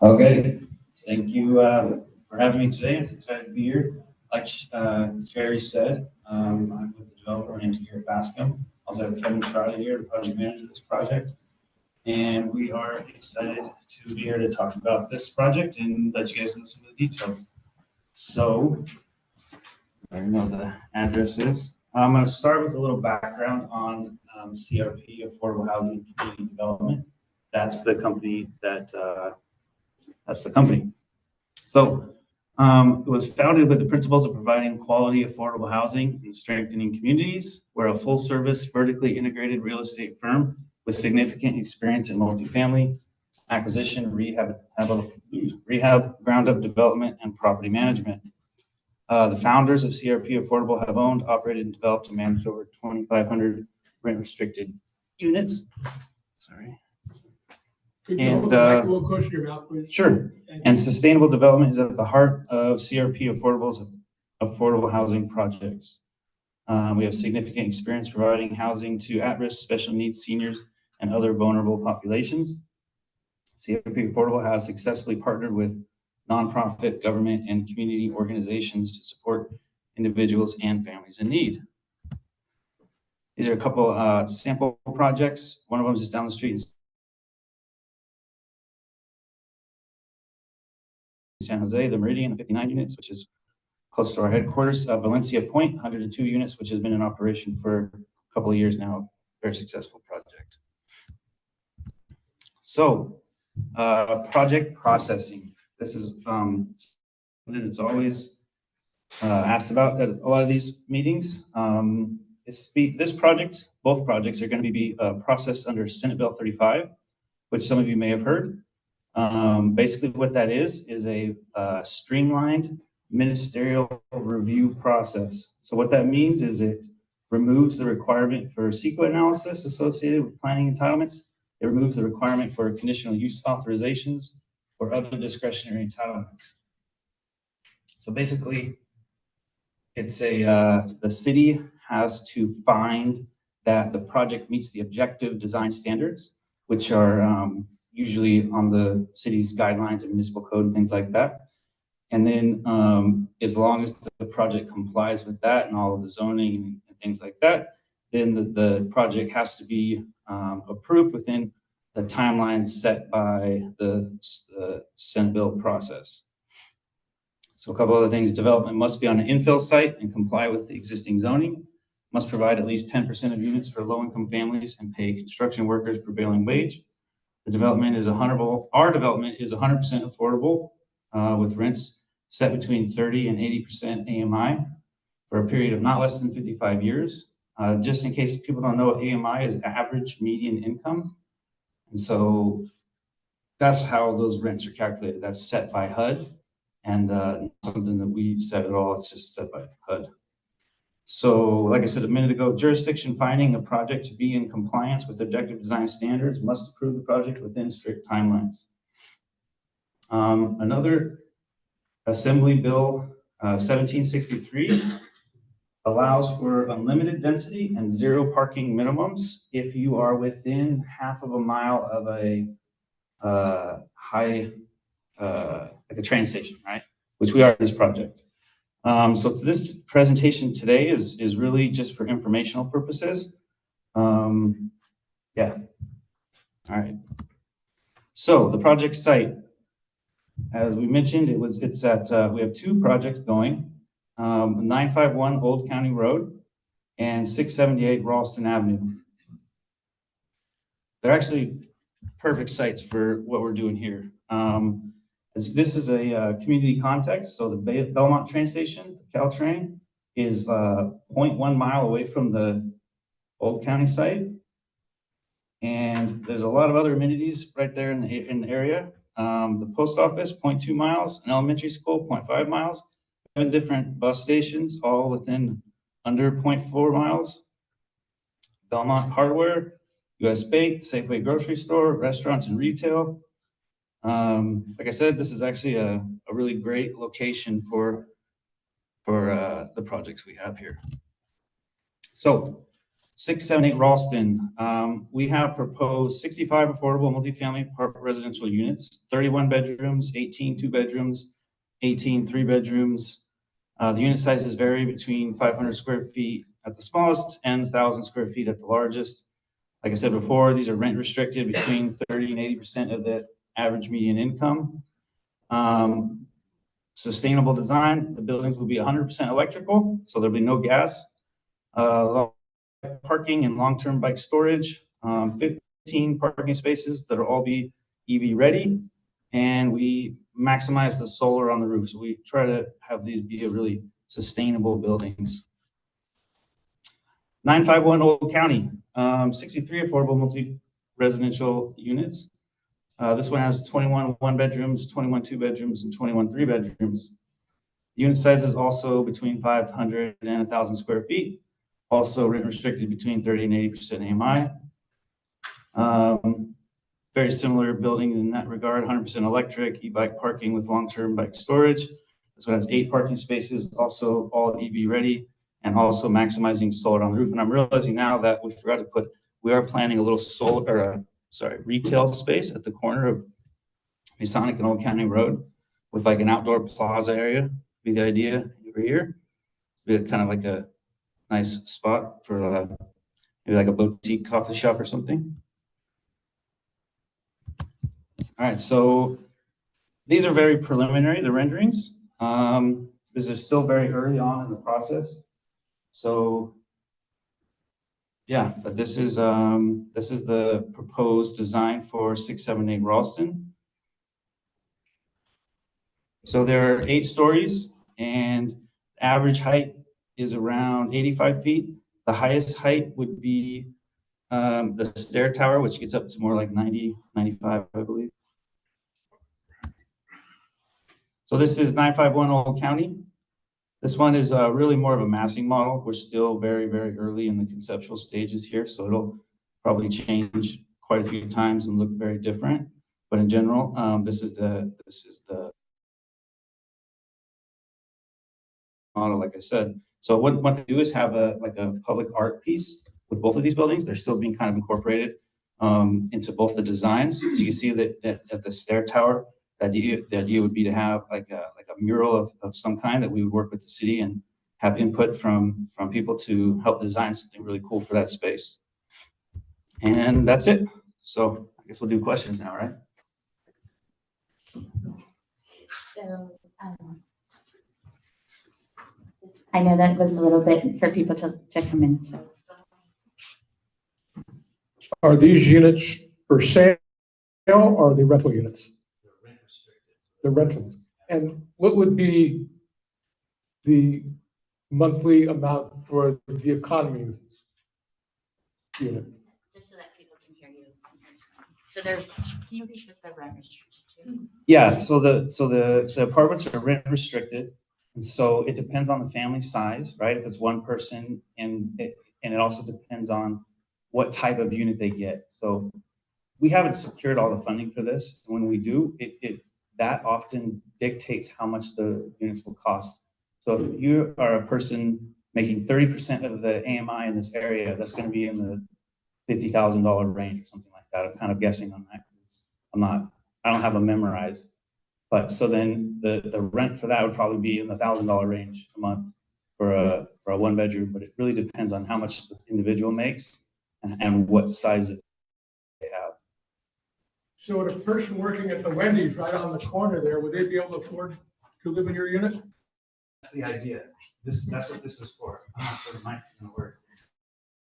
Okay, thank you for having me today. I'm excited to be here. Like Carrie said, I'm with the developer. My name is Garrett Bascom. I also have Kevin Shirata here, the project manager of this project. And we are excited to be here to talk about this project and let you guys know some of the details. So, I know the address is. I'm going to start with a little background on CRP, Affordable Housing and Community Development. That's the company So it was founded with the principles of providing quality, affordable housing and strengthening communities. We're a full service, vertically integrated real estate firm with significant experience in multifamily acquisition, rehab, ground up development, and property management. The founders of CRP Affordable have owned, operated, and developed and managed over 2,500 rent restricted units. Sorry. Could you hold the mic a little closer to your mouth, please? Sure. And sustainable development is at the heart of CRP Affordable's affordable housing projects. We have significant experience providing housing to at-risk special needs seniors and other vulnerable populations. CRP Affordable has successfully partnered with nonprofit, government, and community organizations to support individuals and families in need. These are a couple sample projects. One of them is just down the street in San Jose, the Meridian, 59 units, which is close to our headquarters. Valencia Point, 102 units, which has been in operation for a couple of years now. Very successful project. So, project processing. This is something that's always asked about at a lot of these meetings. This project, both projects are going to be processed under Senate Bill 35, which some of you may have heard. Basically what that is a streamlined ministerial review process. So what that means is it removes the requirement for CEQA analysis associated with planning entitlements. It removes the requirement for conditional use authorizations or other discretionary entitlements. So basically, it's the city has to find that the project meets the objective design standards, which are usually on the city's guidelines and municipal code and things like that. And then as long as the project complies with that and all of the zoning and things like that, then the project has to be approved within the timeline set by the Senate bill process. So a couple other things: development must be on an infill site and comply with the existing zoning, must provide at least 10% of units for low-income families and pay construction workers prevailing wage. The development is our development is 100% affordable with rents set between 30 and 80% AMI for a period of not less than 55 years. Just in case people don't know what AMI is, average median income. And so that's how those rents are calculated. That's set by HUD and something that we set at all. It's just set by HUD. So like I said a minute ago, jurisdiction finding a project to be in compliance with objective design standards must approve the project within strict timelines. Another Assembly Bill 1763 allows for unlimited density and zero parking minimums if you are within half of a mile of a like a train station, right? Which we are in this project. So this presentation today is really just for informational purposes. Yeah. All right. So the project site, as we mentioned, it's at we have two projects going, 951 Old County Road and 678 Ralston Avenue. They're actually perfect sites for what we're doing here. This is a community context. So the Belmont train station, the Caltrain, is 0.1 mile away from the Old County site. And there's a lot of other amenities right there in the area. The post office, 0.2 miles, an elementary school, 0.5 miles, 7 different bus stations, all within under 0.4 miles. Belmont Hardware, US Bank, Safeway grocery store, restaurants and retail. Like I said, this is actually a really great location for the projects we have here. So 678 Ralston. We have proposed 65 affordable multifamily residential units, 31 bedrooms, 18 two bedrooms, 18 three bedrooms. The unit sizes vary between 500 square feet at the smallest and 1,000 square feet at the largest. Like I said before, these are rent restricted between 30 and 80% of the average median income. Sustainable design, the buildings will be 100% electrical, so there'll be no gas. Parking and long-term bike storage, 15 parking spaces that'll all be EV ready. And we maximize the solar on the roof. So we try to have these be a really sustainable buildings. 951 Old County, 63 affordable multi-residential units. This one has 21 one bedrooms, 21 two bedrooms, and 21 three bedrooms. Unit size is also between 500 and 1,000 square feet. Also rent restricted between 30 and 80% AMI. Very similar buildings in that regard, 100% electric, e-bike parking with long-term bike storage. This one has 8 parking spaces, also all EV ready, and also maximizing solar on the roof. And I'm realizing now that we forgot to put, we are planning a little retail space at the corner of Masonic and Old County Road with like an outdoor plaza area, be the idea over here. Be kind of like a nice spot for maybe like a boutique coffee shop or something. All right, so these are very preliminary, the renderings. This is still very early on in the process. So yeah, but this is the proposed design for 678 Ralston. So there are 8 stories and average height is around 85 feet. The highest height would be the stair tower, which gets up to more like 90, 95, I believe. So this is 951 Old County. This one is really more of a massing model. We're still very, very early in the conceptual stages here, so it'll probably change quite a few times and look very different. But in general, this is the model, like I said. So what they do is have a public art piece with both of these buildings. They're still being kind of incorporated into both the designs. So you can see that at the stair tower, the idea would be to have like a mural of some kind that we would work with the city and have input from people to help design something really cool for that space. And that's it. So I guess we'll do questions now, right? So I know that was a little bit for people to come in. So Are these units for sale or are they rental units? They're rentals. And what would be the monthly amount for the economy units? just so that people can hear you. So they're, can you repeat what the rent restricted to? Yeah, so the apartments are rent restricted. And so it depends on the family size, right? If it's one person, and it also depends on what type of unit they get. So we haven't secured all the funding for this. When we do, that often dictates how much the units will cost. So if you are a person making 30% of the AMI in this area, that's going to be in the $50,000 range or something like that. I'm kind of guessing on that. I don't have them memorized. But so then the rent for that would probably be in the $1,000 range a month for a one bedroom, but it really depends on how much the individual makes and what size they have. So would a person working at the Wendy's right on the corner there, would they be able to afford to live in your unit? That's the idea. That's what this is for. I'm not sure the mic's gonna work.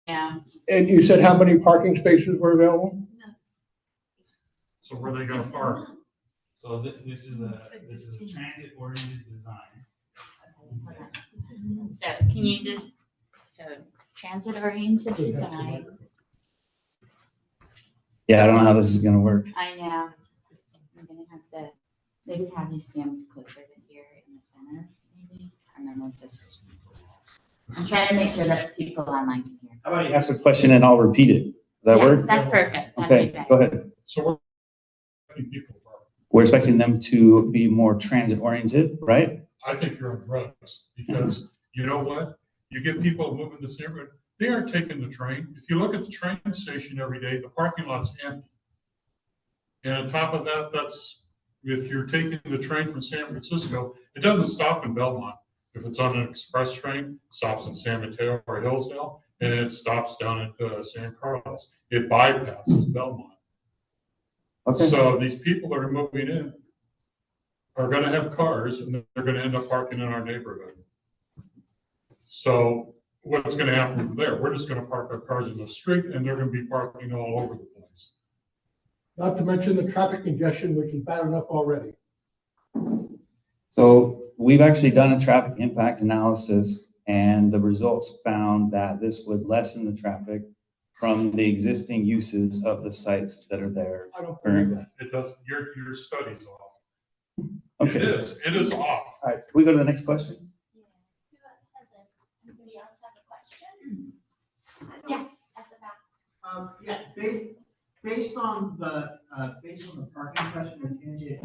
Yeah. And you said how many parking spaces were available? So where are they gonna park? So this is a transit-oriented design. So can you just, transit oriented design? Yeah, I don't know how this is gonna work. I know. I'm gonna have to maybe have you stand closer to here in the center, maybe, and then we'll just. I'm trying to make sure that people online can hear. How about you ask a question and I'll repeat it? Does that Yeah, work? that's perfect. That'd Okay, be better. go ahead. So where people park? We're expecting them to be more transit-oriented, right? I think you're on drugs because you know what? You get people moving this neighborhood, they aren't taking the train. If you look at the train station every day, the parking lot's empty. And on top of that, that's, if you're taking the train from San Francisco, it doesn't stop in Belmont. If it's on an express train, it stops in San Mateo or Hillsdale, and then it stops down at San Carlos. It bypasses Belmont. Okay. So these people that are moving in are gonna have cars, and they're gonna end up parking in our neighborhood. So what's gonna happen from there? We're just gonna park our cars in the street, and they're gonna be parking all over the place. Not to mention the traffic congestion, which is bad enough already. So we've actually done a traffic impact analysis, and the results found that this would lessen the traffic from the existing uses of the sites that are there. I don't believe that. It does, your study's off. Okay. It is off. All right, can we go to the next question? Yeah. Who else has a, anybody else have a question? Yes, at the back. Yeah, based on the parking question with Angie,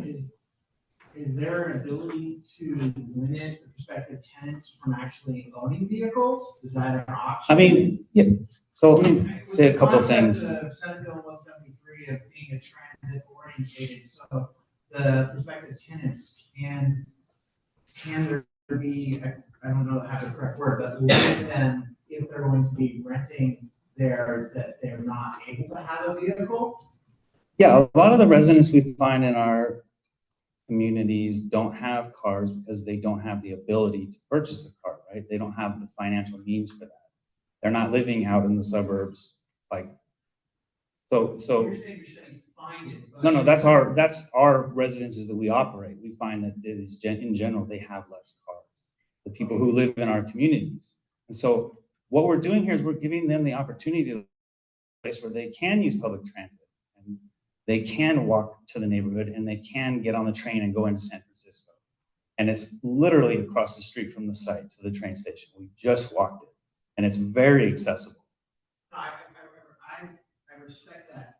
is there an ability to limit the prospective tenants from actually owning vehicles? Is that an option? I mean, yeah, so let me say a couple of things. The concept of Senate Bill 173 of being a transit orientated, so the prospective tenants can there be, I don't know how the correct word, but limit them if they're going to be renting that they're not able to have a vehicle? Yeah, a lot of the residents we find in our communities don't have cars because they don't have the ability to purchase a car, right? They don't have the financial means for that. They're not living out in the suburbs, like, so. You're saying find it. But No, that's our residences that we operate. We find that it is in general, they have less cars, the people who live in our communities. And so what we're doing here is we're giving them the opportunity to a place where they can use public transit and they can walk to the neighborhood and they can get on the train and go into San Francisco. And it's literally across the street from the site to the train station. We just walked it and it's very accessible. I respect that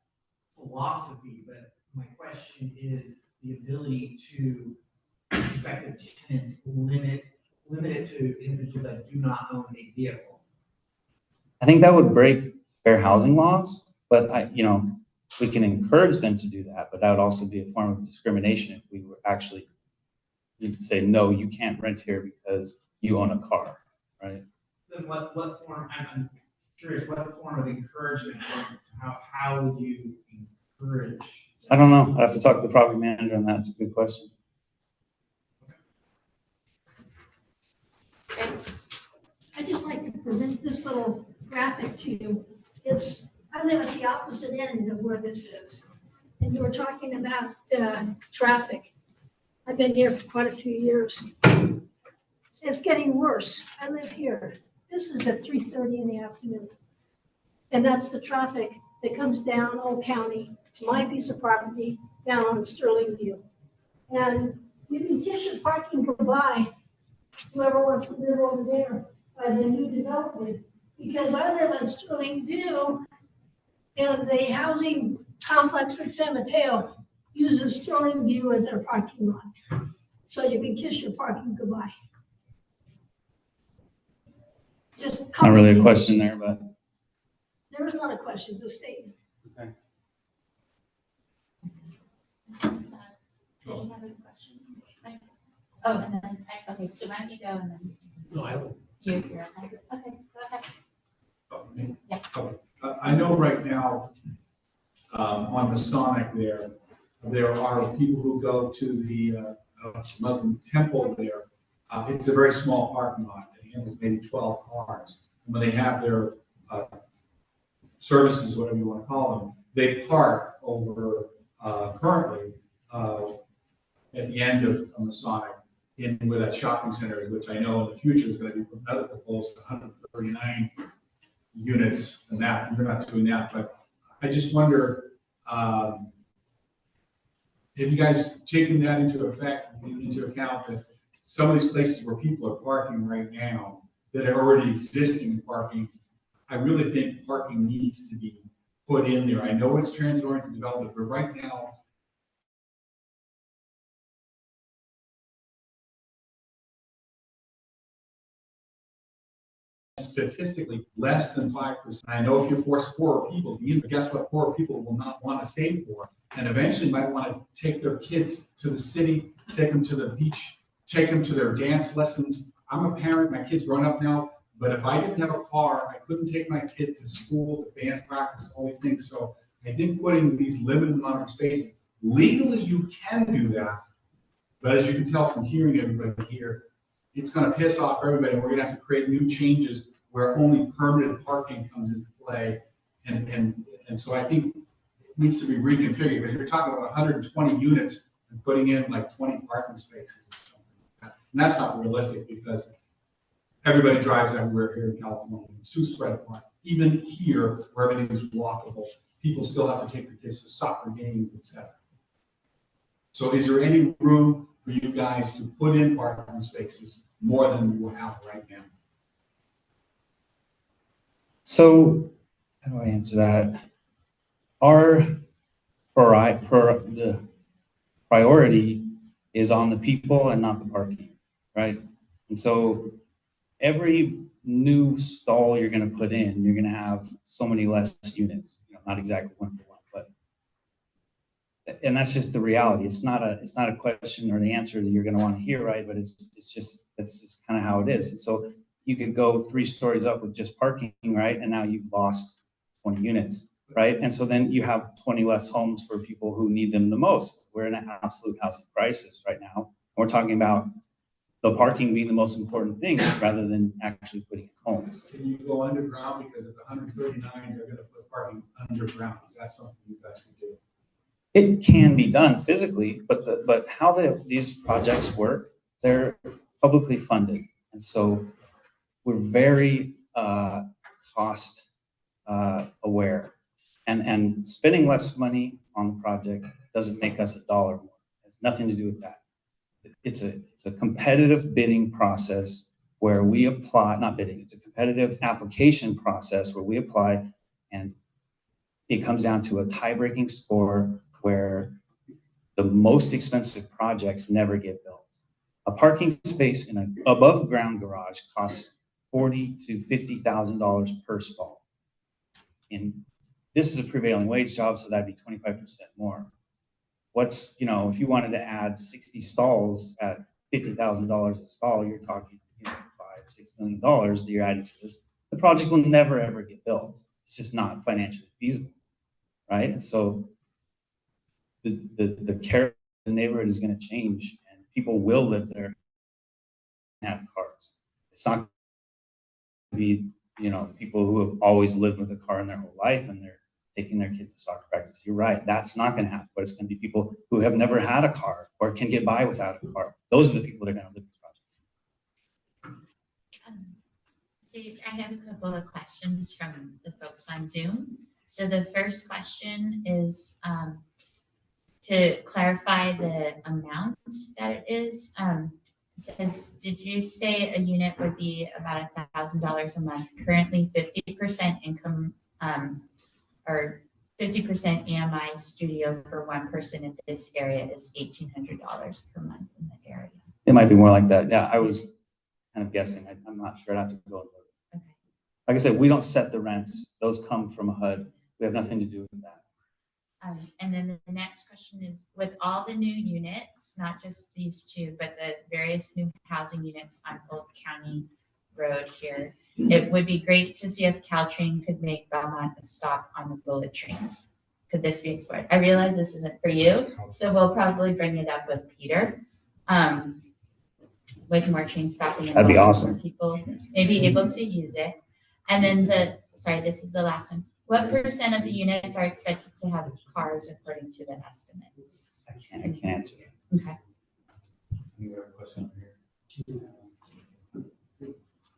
philosophy, but my question is the ability to prospective tenants limit it to individuals that do not own a vehicle. I think that would break fair housing laws, but we can encourage them to do that, but that would also be a form of discrimination if we were actually, you could say, no, you can't rent here because you own a car, right? Then what form, I'm curious, what form of encouragement, how would you encourage? I don't know. I have to talk to the property manager on that. It's a good question. Thanks. I'd just like to present this little graphic to you. I live at the opposite end of where this is. And you were talking about traffic. I've been here for quite a few years. It's getting worse. I live here. This is at 3:30 in the afternoon. And that's the traffic that comes down Old County to my piece of property down on Sterling View. And you can kiss your parking goodbye, whoever wants to live over there by the new development. Because I live on Sterling View, and the housing complex in San Mateo uses Sterling View as their parking lot. So you can kiss your parking goodbye. Just Not really a question there, but. There is not a question, it's a statement. Okay. So, did you have a question? Right. Oh, and then, okay, so why don't you go and then No, I don't. you're okay. Okay, go ahead. Yeah. I know right now, on Masonic there are people who go to the Muslim temple there. It's a very small parking lot, it handles maybe 12 cars. And when they have their services, whatever you want to call them, they park over currently at the end of Masonic in where that shopping center is, which I know in the future is going to be another proposal, 139 units, and that you're not doing that, but I just wonder, have you guys taken that into account that some of these places where people are parking right now that are already existing parking, I really think parking needs to be put in there. I know it's transit-oriented development, but right now, statistically less than 5%. I know if you force poorer people, guess what? Poorer people will not want to stay poor, and eventually might want to take their kids to the city, take them to the beach, take them to their dance lessons. I'm a parent, my kid's grown up now, but if I didn't have a car, I couldn't take my kid to school, to band practice, all these things. So I think putting these limited amount of space, legally you can do that, but as you can tell from hearing everybody here, it's gonna piss off everybody. We're gonna have to create new changes where only permanent parking comes into play. And so I think it needs to be reconfigured, but you're talking about 120 units and putting in like 20 parking spaces or something like that. And that's not realistic because everybody drives everywhere here in California. It's too spread apart. Even here, where everything's walkable, people still have to take their kids to soccer games, etc. So is there any room for you guys to put in parking spaces more than you have right now? So how do I answer that? The priority is on the people and not the parking, right? And so every new stall you're going to put in, you're going to have so many less units, not exactly one for one, and that's just the reality. It's not a question or the answer that you're going to want to hear, right? But that's just kind of how it is. And so you could go 3 stories up with just parking, right? And now you've lost 20 units, right? And so then you have 20 less homes for people who need them the most. We're in an absolute housing crisis right now. We're talking about the parking being the most important thing rather than actually putting in homes. Can you go underground? Because at the 139, they're going to put parking underground. Is that something you guys can do? It can be done physically, but how these projects work, they're publicly funded. And so we're very cost aware. And spending less money on the project doesn't make us $1 more. It has nothing to do with that. It's a competitive bidding process where we apply, not bidding, it's a competitive application process where we apply, and it comes down to a tie-breaking score where the most expensive projects never get built. A parking space in an above ground garage costs $40,000 to $50,000 per stall. And this is a prevailing wage job, so that'd be 25% more. What's, if you wanted to add 60 stalls at $50,000 a stall, you're talking, $5, $6 million that you're adding to this. The project will never ever get built. It's just not financially feasible, right? And so the character of the neighborhood is going to change, and people will live there and have cars. It's not going to be, people who have always lived with a car in their whole life and they're taking their kids to soccer practice. You're right. That's not going to happen, but it's going to be people who have never had a car or can get by without a car. Those are the people that are going to live these projects. Dave, I have a couple of questions from the folks on Zoom. So the first question is to clarify the amount that it is. It says, did you say a unit would be about $1,000 a month? Currently 50% income or 50% EMI studio for one person in this area is $1,800 per month in the area. It might be more like that. Yeah, I was kind of guessing. I'm not sure. I'd have to go look. Okay. Like I said, we don't set the rents. Those come from HUD. We have nothing to do with that. And then the next question is, with all the new units, not just these 2, but the various new housing units on Old County Road here, it would be great to see if Caltrain could make Belmont a stop on the bullet trains. Could this be explored? I realize this isn't for you, so we'll probably bring it up with Peter. With more train stopping. That'd be awesome. People may be able to use it. And then this is the last one. What % of the units are expected to have cars according to the estimates? I can't answer. Okay. You have a question over here?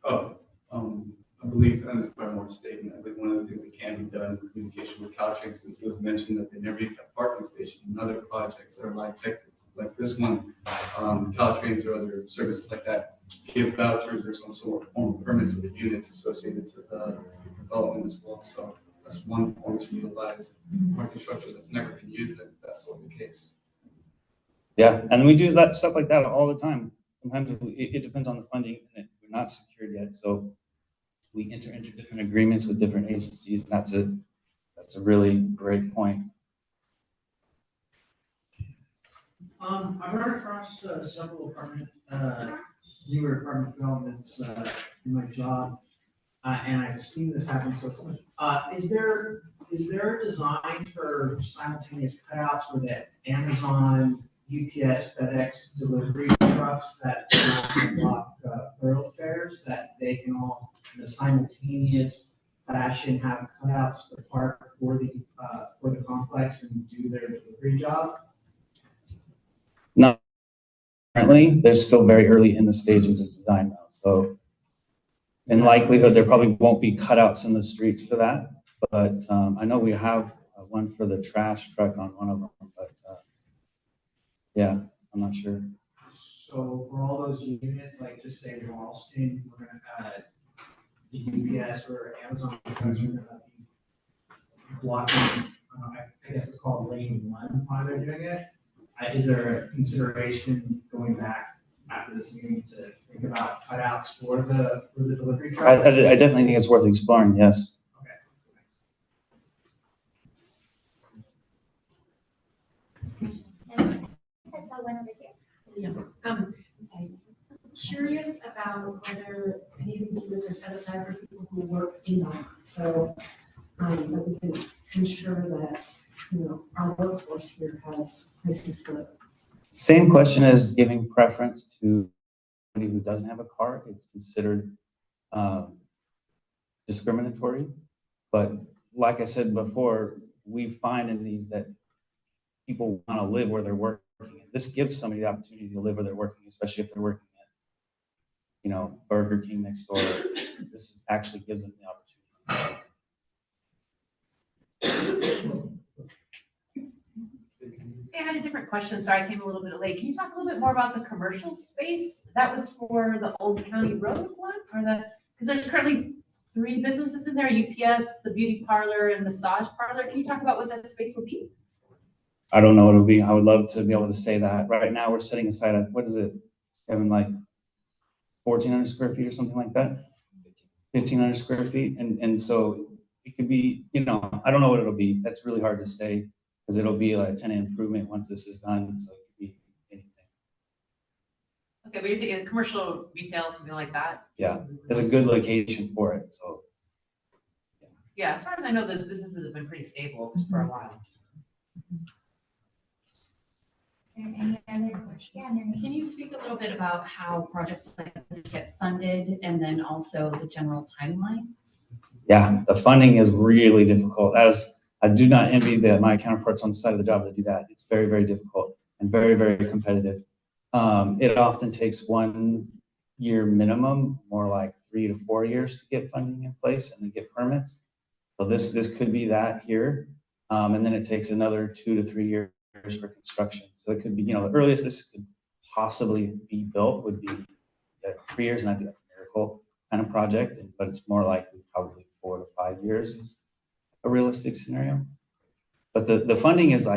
I believe, and if I want to state, I believe one of the things that can be done in communication with Caltrain, since it was mentioned that they never use that parking station and other projects that are like this one, Caltrains or other services like that give vouchers or some sort of form of permits of the units associated to the development as well. So that's one form to utilize parking structure that's never been used, if that's still the case. Yeah, and we do that stuff like that all the time. Sometimes it depends on the funding, and we're not secured yet. So we enter into different agreements with different agencies. And that's a really great point. I've run across several newer apartment developments in my job, and I've seen this happen so far. Is there a design for simultaneous cutouts for the Amazon, UPS, FedEx delivery trucks that block thoroughfares, that they can all in a simultaneous fashion have cutouts to park for the complex and do their delivery job? Not currently, they're still very early in the stages of design now. So in likelihood, there probably won't be cutouts in the streets for that. But I know we have one for the trash truck on one of them, but yeah, I'm not sure. So for all those units, like just say Ralston, we're gonna, the UPS or Amazon trucks are gonna be blocking, I guess it's called lane one while they're doing it. Is there a consideration going back after this meeting to think about cutouts for the delivery truck? I definitely think it's worth exploring, yes. I saw one over here. Yeah, I'm sorry. Curious about whether any of these units are set aside for people who work in them, so that we can ensure that, our workforce here has places to live. Same question as giving preference to somebody who doesn't have a car. It's considered discriminatory. But like I said before, we find in these that people want to live where they're working. This gives somebody the opportunity to live where they're working, especially if they're working at, Burger King next door. This actually gives them the opportunity. Hey, I had a different question. Sorry, I came a little bit late. Can you talk a little bit more about the commercial space? That was for the Old County Road one, because there's currently 3 businesses in there, UPS, the beauty parlor, and massage parlor. Can you talk about what that space will be? I don't know what it'll be. I would love to be able to say that. Right now, we're setting aside, what is it, Kevin, like 1,400 square feet or something like that? 1,500 square feet. And so it could be, I don't know what it'll be. That's really hard to say because it'll be like a tenant improvement once this is done. So it could be anything. Okay, but you're thinking commercial retail, something like that? Yeah, there's a good location for it. So Yeah, as far as I know, those businesses have been pretty stable for a while. Any other questions? Can you speak a little bit about how projects like this get funded and then also the general timeline? yeah, the funding is really difficult. As I do not envy my counterparts on the side of the job that do that. It's very, very difficult and very, very competitive. It often takes 1 year minimum, more like 3 to 4 years to get funding in place and to get permits. So this could be that here. And then it takes another 2 to 3 years for construction. So it could be, the earliest this could possibly be built would be 3 years, and I think that's a miracle kind of project, but it's more likely probably 4 to 5 years is a realistic scenario. But the funding is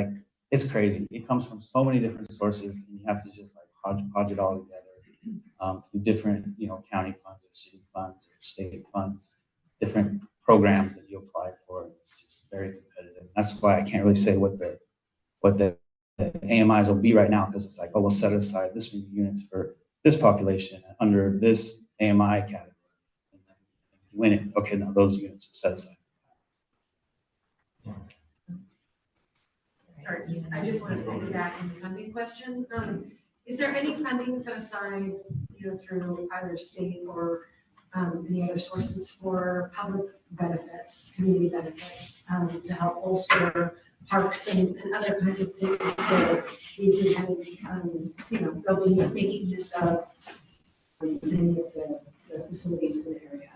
it's crazy. It comes from so many different sources, and you have to just hodgepodge it all together through different, county funds or city funds or state funds, different programs that you apply for. It's just very competitive. That's why I can't really say what the AMIs will be right now, because it's we'll set aside this many units for this population under this AMI category. And then you win it. Okay, now those units are set aside. Sorry, I just want to piggyback on the funding question. Is there any funding set aside, through either state or any other sources for public benefits, community benefits, to help bolster parks and other kinds of things for these new tenants, they'll be making use of many of the facilities in the area?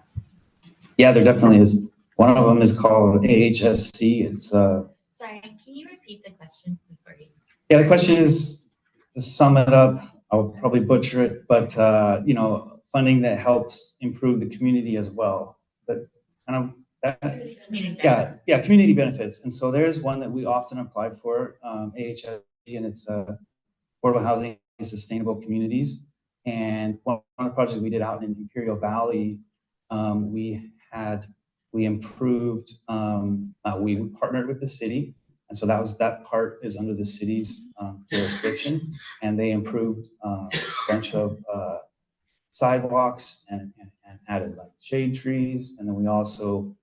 Yeah, there definitely is. One of them is called AHSC. It's Sorry, can you repeat the question before you? yeah, the question is, to sum it up, I'll probably butcher it, but funding that helps improve the community as well. But kind of that, Community yeah, benefits. yeah, community benefits. And so there's one that we often apply for, AHSC, and it's Affordable Housing and Sustainable Communities. And one of the projects we did out in Imperial Valley, we improved, we partnered with the city. And so that part is under the city's jurisdiction. And they improved a bunch of sidewalks and added like shade trees. And then we also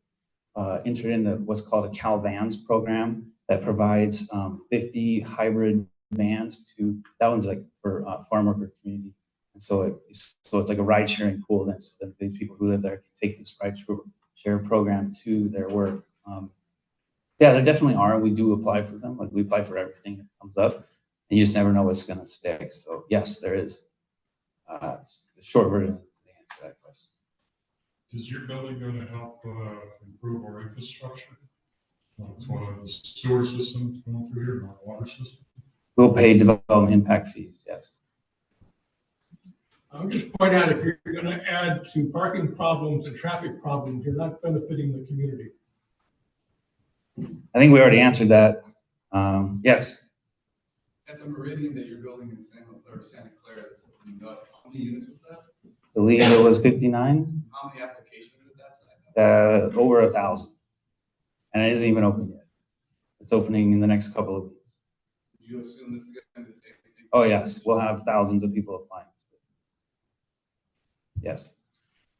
entered into what's called a Cal Vans program that provides 50 hybrid vans that one's like for farm worker community. And so it's like a ride sharing pool then, so that these people who live there can take this ride share program to their work. Yeah, there definitely are. We do apply for them. Like we apply for everything that comes up, and you just never know what's going to stick. So yes, there is. The short version of the answer to that question. Is your building going to help improve our infrastructure? Like the sewer system going through here, our water system? We'll pay development impact fees. Yes. I'll just point out, if you're going to add to parking problems and traffic problems, you're not benefiting the community. I think we already answered that. Yes. At the Meridian that you're building in Santa Clara that's opening up, how many units was that? I believe it was 59. How many applications at that site? Over 1,000. And it isn't even open yet. It's opening in the next couple of weeks. Did you assume this is going to be the same thing? Oh, yes. We'll have thousands of people applying. Yes.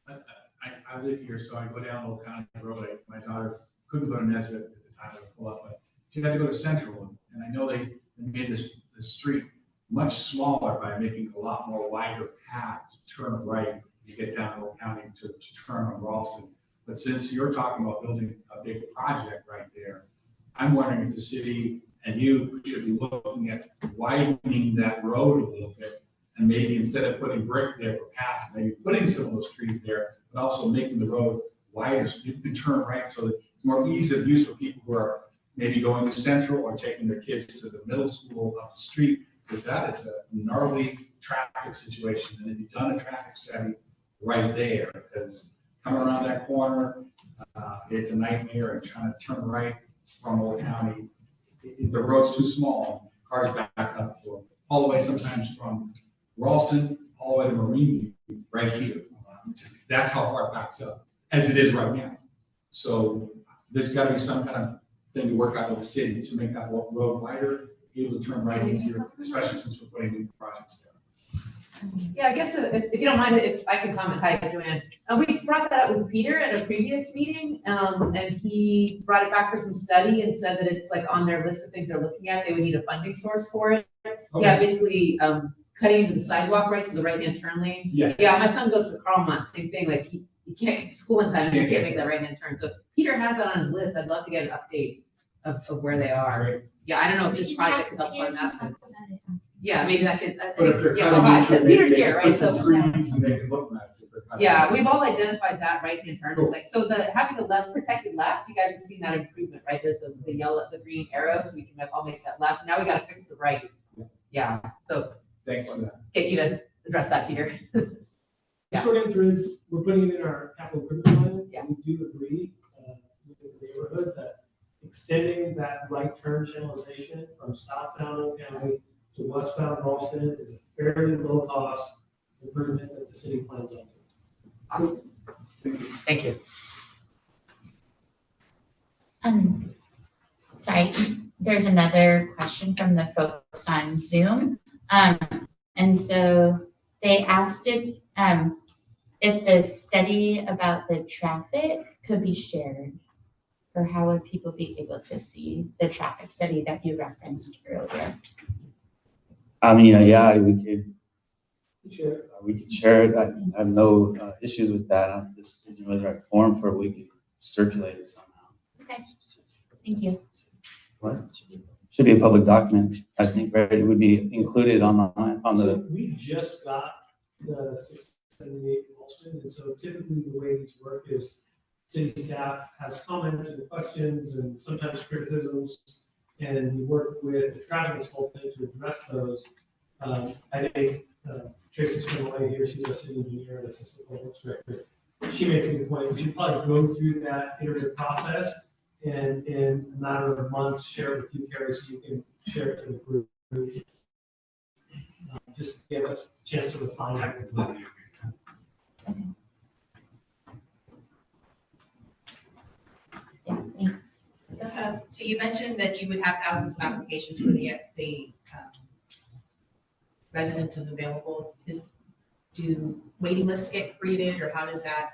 I live here, so I go down Old County Road. My daughter couldn't go to Nesbitt at the time of the flood, but she had to go to Central. And I know they made this street much smaller by making a lot more wider path to turn right. You get down Old County to turn on Ralston. But since you're talking about building a big project right there, I'm wondering if the city and you should be looking at widening that road a little bit. And maybe instead of putting brick there for paths, maybe putting some of those trees there, but also making the road wider so you can turn right, so that it's more ease of use for people who are maybe going to Central or taking their kids to the middle school up the street, because that is a gnarly traffic situation. And if you've done a traffic study right there, because coming around that corner, it's a nightmare, and trying to turn right from Old County, the road's too small, cars back up for all the way sometimes from Ralston all the way to Marine View, right here. That's how far it backs up, as it is right now. So there's got to be some kind of thing to work out with the city to make that road wider, able to turn right easier, especially since we're putting new projects there. Yeah, I guess if you don't mind, if I can comment, hi, Joanne. We brought that up with Peter at a previous meeting, and he brought it back for some study and said that it's like on their list of things they're looking at. They would need a funding source for it. Okay. Yeah, basically cutting into the sidewalk, right, so the right-hand turn lane. Yeah. Yeah, my son goes to Carlmont, same thing, like he can't get to school in time, and he can't make that right-hand turn. So Peter has that on his list. I'd love to get an update of where they are. Right. Yeah, I don't know if this project could help fund that, but yeah, maybe that could, But if they're yeah, cutting well, into it, Peter's they here, can right, put some so. trees and they can look nice if they're cutting. Yeah, we've all identified that right-hand turn, it's like, so having the left protected left, you guys have seen that improvement, right? There's the yellow, the green arrow, so we can all make that left, now we gotta fix the right. Yeah, so Thanks for that. get you to address that, Peter. The Yeah. short answer is, we're putting it in our capital improvement plan. Yeah. We do agree with the neighborhood that extending that right turn channelization from southbound Old County to westbound Ralston is a fairly low cost improvement that the city plans on. Awesome. Thank you. Sorry, there's another question from the folks on Zoom. And so they asked if the study about the traffic could be shared, or how would people be able to see the traffic study that you referenced earlier? I mean, yeah, we could Sure. share it. I have no issues with that. This isn't really the right form for it. We could circulate it somehow. Okay, thank you. What? Should be a public document, I think, right? It would be included on So the. we just got the 678 Ralston, and so typically the way these work is city staff has comments and questions and sometimes criticisms, and we work with the traffic consultant to address those. I think Tracy Scramaglia here, she's our city engineer and assistant public director. She makes a good point. We should probably go through that iterative process and in a matter of months share it with you, Carrie, so you can share it to the group. Just to give us a chance to refine it. So you mentioned that you would have thousands of applications for the residences available. Do waiting lists get created, or how does that?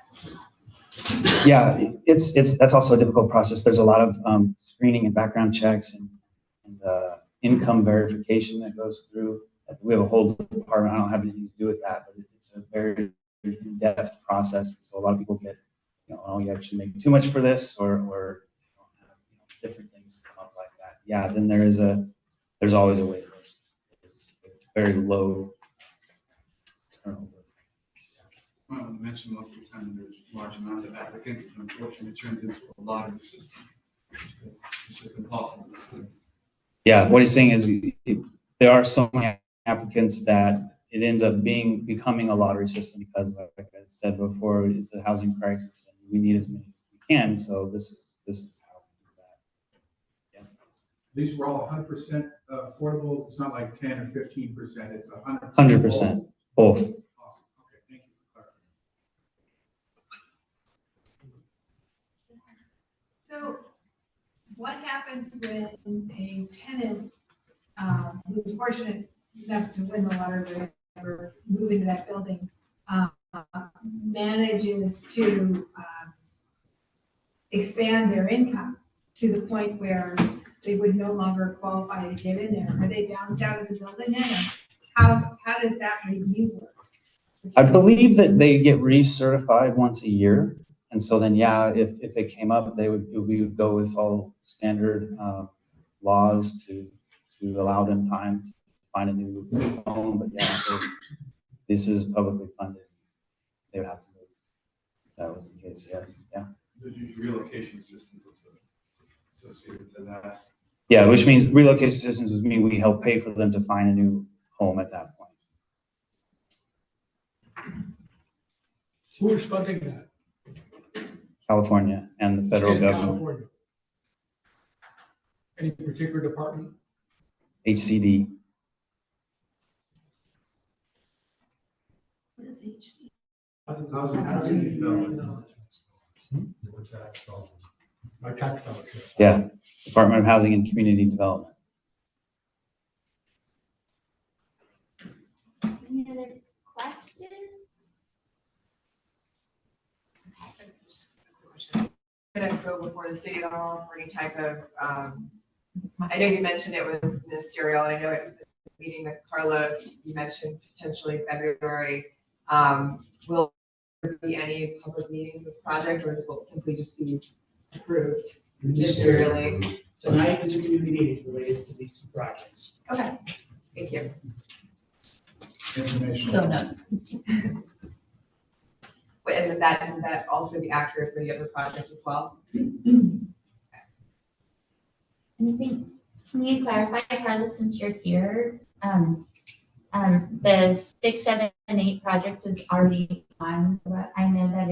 Yeah, that's also a difficult process. There's a lot of screening and background checks and income verification that goes through. We have a whole department. I don't have anything to do with that, but it's a very in-depth process. So a lot of people get, oh, you actually make too much for this, or different things come up like that. Yeah, then there's always a wait list. It's very low turnover. Well, I mentioned most of the time there's large amounts of applicants, and unfortunately it turns into a lottery system. Because it's just impossible to. Yeah, what he's saying is there are so many applicants that it ends up becoming a lottery system because, like I said before, it's a housing crisis and we need as many as we can. So this is how we do that. Yeah. These were all 100% affordable. It's not like 10 or 15%. It's 100%. 100%, both. Awesome. Okay, thank you for clarifying. So what happens when a tenant who's fortunate enough to win the lottery or move into that building manages to expand their income to the point where they would no longer qualify to get in there? Are they bounced out of the building then? Or how does that review work? I believe that they get recertified once a year. And so then, yeah, if it came up, we would go with all standard laws to allow them time to find a new home. But yeah, this is publicly funded. They would have to move. That was the case, yes, yeah. There's usually relocation assistance associated to that. Yeah, which means relocation assistance would mean we help pay for them to find a new home at that point. Who is funding that? California and the federal State of government, California. Any particular department? HCD. What is HC? Housing development. My tax dollars. Yeah, Department of Housing and Community Development. Any other questions? Gonna go before the city hall for any type of, I know you mentioned it was ministerial, and I know it was a meeting with Carlos, you mentioned potentially February. Will there be any public meetings this project, or will it simply just be approved ministerially? Tonight is a community meeting related to these two projects. Okay, thank you. Information. So no. Wait, and would that also be accurate for the other project as well? Anything, can you clarify, Carlos, since you're here? The 6, 7, and 8 project is already on, but I know that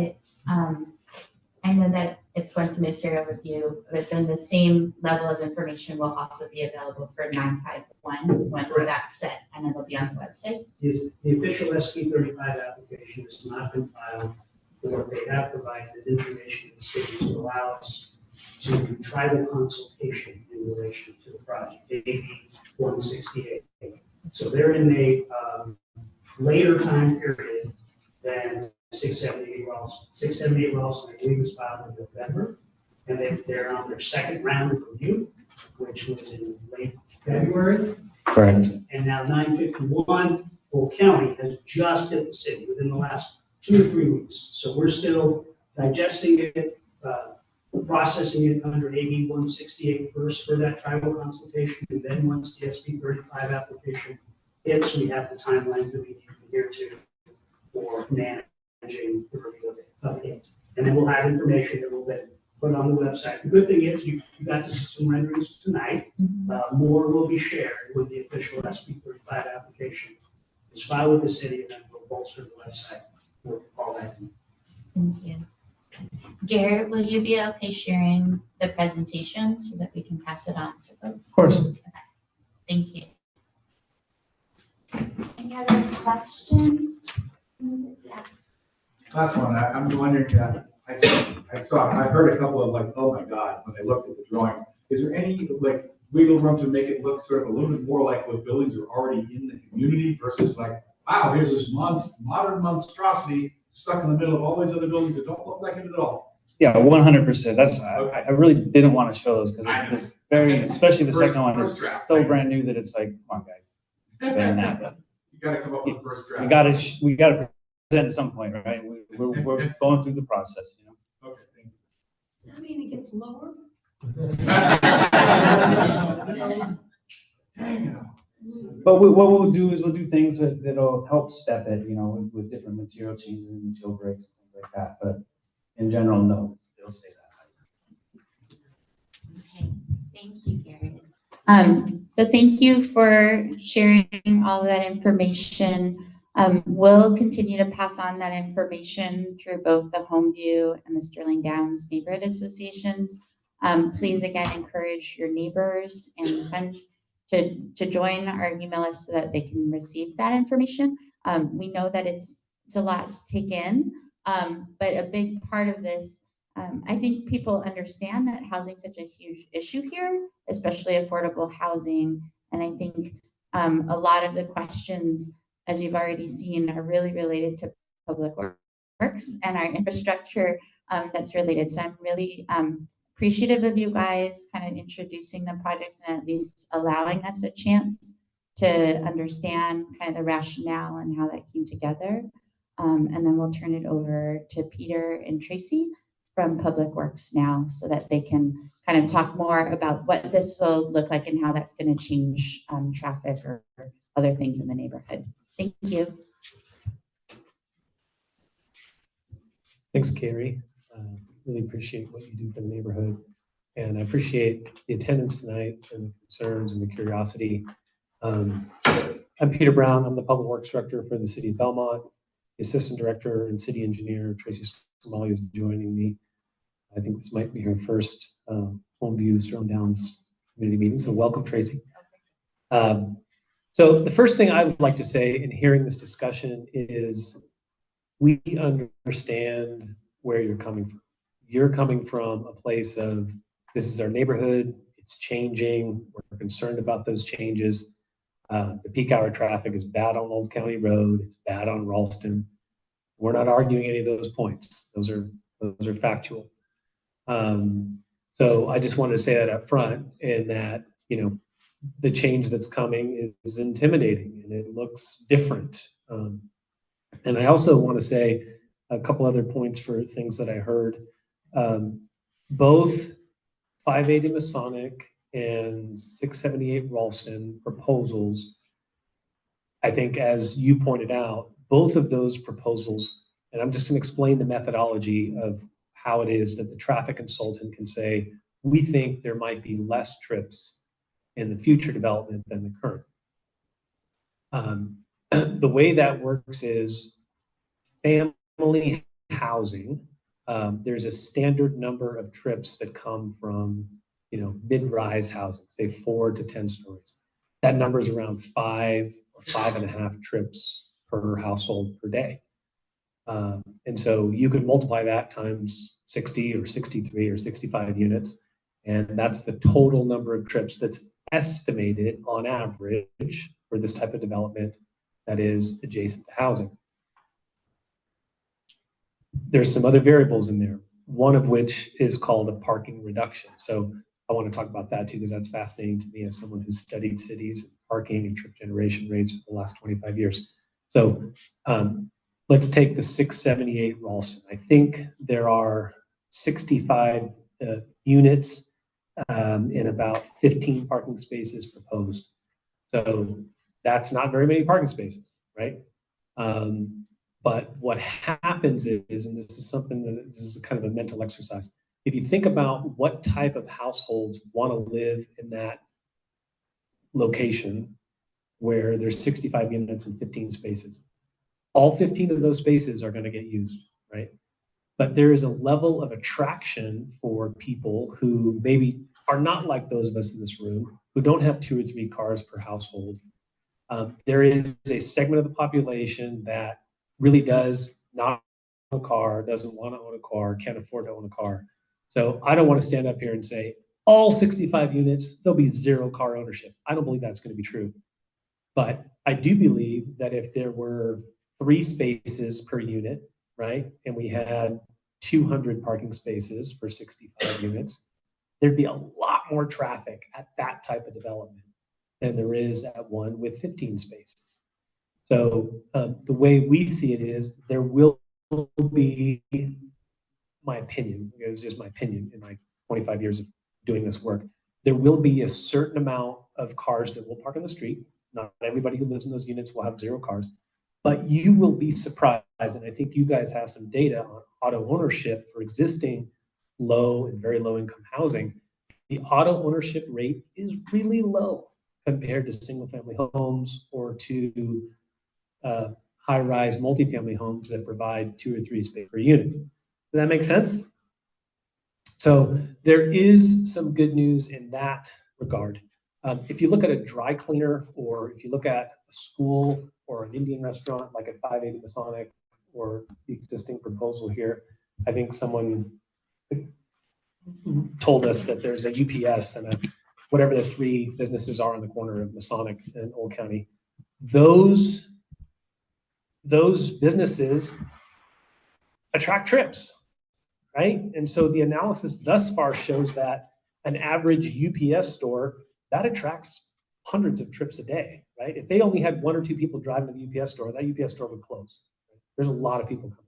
it's going to ministerial review, but then the same level of information will also be available for 951 once Correct. that's set, and it'll be on the website. The official SB 35 application has not been filed, or they have provided information to the city to allow us to do tribal consultation in relation to the project, AB 168. So they're in a later time period than 678 Ralston. 678 Ralston, I believe, was filed in November, and they're on their second round of review, which was in late February. Correct. And now 951, Polk County has just hit the city within the last 2 or 3 weeks. So we're still digesting it, processing it under AB 168 first for that tribal consultation. And then once the SB 35 application hits, we have the timelines that we need to adhere to for managing the review of it. And then we'll have information that will then put on the website. The good thing is you got to see some renderings tonight. More will be shared when the official SB 35 application is filed with the city, and then we'll bolster the website with all that. Thank you. Garrett, will you be okay sharing the presentation so that we can pass it on to folks? Of course. Okay. Thank you. Any other questions? Yeah. Last one, I'm wondering, I heard a couple of like, oh my God, when they looked at the drawings. is there any like wiggle room to make it look sort of a little bit more like those buildings are already in the community versus like, wow, here's this modern monstrosity stuck in the middle of all these other buildings that don't look like it at all? Yeah, 100%. That's, Okay. I really didn't want to show those because it's very, especially the First- second one, first it's draft, so right? brand new that it's like, come on, guys. Better than that, but You gotta come up with the first draft. we gotta present at some point, right? We're going through the process, you know? Okay, thank you. Does that mean it gets lower? But what we'll do is we'll do things that'll help step it, you know, with different material changes and material breaks, things like that. But in general, no, they'll say that. Okay, thank you, Garrett. So thank you for sharing all of that information. We'll continue to pass on that information through both the Homeview and the Sterling Downs neighborhood associations. Please again encourage your neighbors and friends to join our email list so that they can receive that information. We know that it's a lot to take in, but a big part of this, I think people understand that housing is such a huge issue here, especially affordable housing. And I think a lot of the questions, as you've already seen, are really related to public works and our infrastructure that's related. So I'm really appreciative of you guys kind of introducing the projects and at least allowing us a chance to understand kind of the rationale and how that came together. And then we'll turn it over to Peter and Tracy from Public Works now so that they can kind of talk more about what this will look like and how that's going to change traffic or other things in the neighborhood. Thank you. Thanks, Carrie. Really appreciate what you do for the neighborhood. And I appreciate the attendance tonight and the concerns and the curiosity. I'm Peter Brown. I'm the Public Works Director for the City of Belmont. The Assistant Director and City Engineer, Tracy Scramaglia, is joining me. I think this might be her first Homeview Sterling Downs community meeting. So welcome, Tracy. So the first thing I would like to say in hearing this discussion is we understand where you're coming from. You're coming from a place of, this is our neighborhood, it's changing, we're concerned about those changes. The peak hour traffic is bad on Old County Road, it's bad on Ralston. We're not arguing any of those points. Those are factual. So I just wanted to say that up front, and that, you know, the change that's coming is intimidating and it looks different. And I also want to say a couple other points for things that I heard. Both 580 Masonic and 678 Ralston proposals, I think, as you pointed out, both of those proposals, and I'm just going to explain the methodology of how it is that the traffic consultant can say, we think there might be less trips in the future development than the current. The way that works is family housing. There's a standard number of trips that come from, you know, mid-rise housing, say 4 to 10 stories. That number is around 5 or 5.5 trips per household per day. And so you can multiply that times 60 or 63 or 65 units, and that's the total number of trips that's estimated on average for this type of development that is adjacent to housing. There's some other variables in there, one of which is called a parking reduction. So I want to talk about that too, because that's fascinating to me as someone who's studied cities, parking and trip generation rates for the last 25 years. So let's take the 678 Ralston. I think there are 65 units in about 15 parking spaces proposed. So that's not very many parking spaces, right? But what happens is, and this is something that this is kind of a mental exercise, if you think about what type of households want to live in that location where there's 65 units and 15 spaces, all 15 of those spaces are going to get used, right? But there is a level of attraction for people who maybe are not like those of us in this room, who don't have 2 or 3 cars per household. There is a segment of the population that really does not own a car, doesn't want to own a car, can't afford to own a car. So I don't want to stand up here and say all 65 units, there'll be 0 car ownership. I don't believe that's going to be true. But I do believe that if there were 3 spaces per unit, right, and we had 200 parking spaces for 65 units, there'd be a lot more traffic at that type of development than there is at one with 15 spaces. So the way we see it is there will be, my opinion, it's just my opinion in my 25 years of doing this work, there will be a certain amount of cars that will park on the street. Not everybody who lives in those units will have 0 cars, but you will be surprised. And I think you guys have some data on auto ownership for existing low and very low income housing. The auto ownership rate is really low compared to single family homes or to high-rise multifamily homes that provide 2 or 3 spaces per unit. Does that make sense? So there is some good news in that regard. If you look at a dry cleaner, or if you look at a school or an Indian restaurant like at 580 Masonic or the existing proposal here, I think someone told us that there's a UPS and a, whatever the 3 businesses are on the corner of Masonic and Old County. Those businesses attract trips, right? And so the analysis thus far shows that an average UPS store, that attracts hundreds of trips a day, right? If they only had 1 or 2 people driving to the UPS store, that UPS store would close. There's a lot of people coming.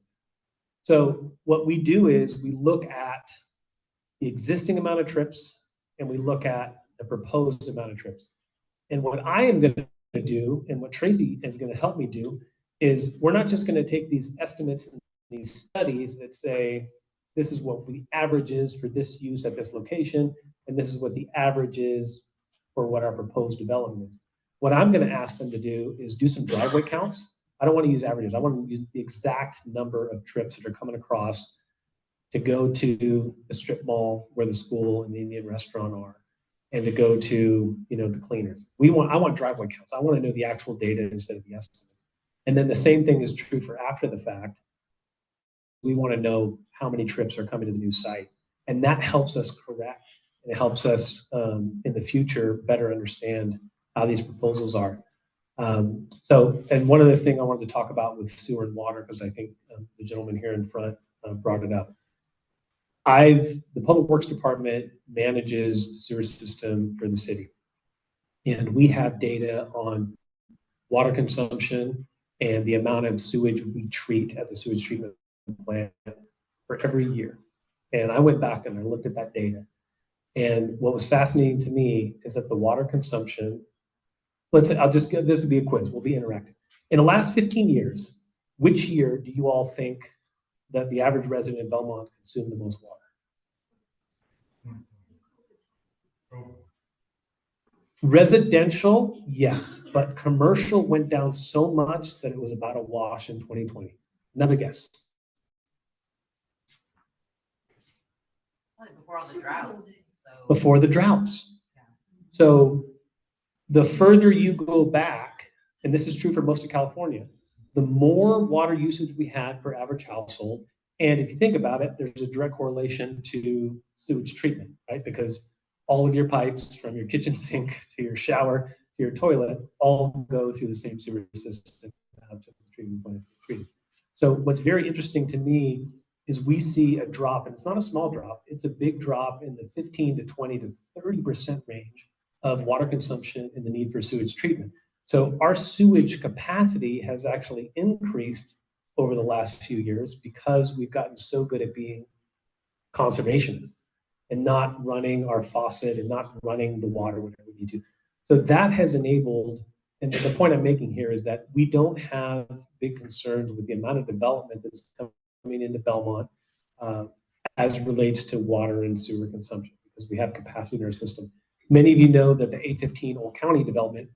So what we do is we look at the existing amount of trips and we look at the proposed amount of trips. And what I am going to do, and what Tracy is going to help me do, is we're not just going to take these estimates and these studies that say, this is what the average is for this use at this location, and this is what the average is for what our proposed development is. What I'm going to ask them to do is do some driveway counts. I don't want to use averages. I want to use the exact number of trips that are coming across to go to the strip mall where the school and the Indian restaurant are, and to go to, you know, the cleaners. I want driveway counts. I want to know the actual data instead of the estimates. And then the same thing is true for after the fact. We want to know how many trips are coming to the new site. And that helps us correct, and it helps us in the future better understand how these proposals are. And one other thing I wanted to talk about with sewer and water, because I think the gentleman here in front brought it up. The Public Works Department manages the sewer system for the city. And we have data on water consumption and the amount of sewage we treat at the sewage treatment plant for every year. And I went back and I looked at that data. And what was fascinating to me is that the water consumption, I'll just give this to be a quiz, we'll be interactive. In the last 15 years, which year do you all think that the average resident in Belmont consumed the most water? Residential, yes, but commercial went down so much that it was about a wash in 2020. Another guess. Probably before all the droughts, so. Before the droughts. So the further you go back, and this is true for most of California, the more water usage we had per average household. And if you think about it, there's a direct correlation to sewage treatment, right? Because all of your pipes from your kitchen sink to your shower to your toilet all go through the same sewer system to the treatment plant. So what's very interesting to me is we see a drop, and it's not a small drop, it's a big drop in the 15 to 20 to 30% range of water consumption and the need for sewage treatment. So our sewage capacity has actually increased over the last few years because we've gotten so good at being conservationists and not running our faucet and not running the water whenever we need to. So that has enabled, and the point I'm making here is that we don't have big concerns with the amount of development that's coming into Belmont as relates to water and sewer consumption, because we have capacity in our system. Many of you know that the 815 Old County development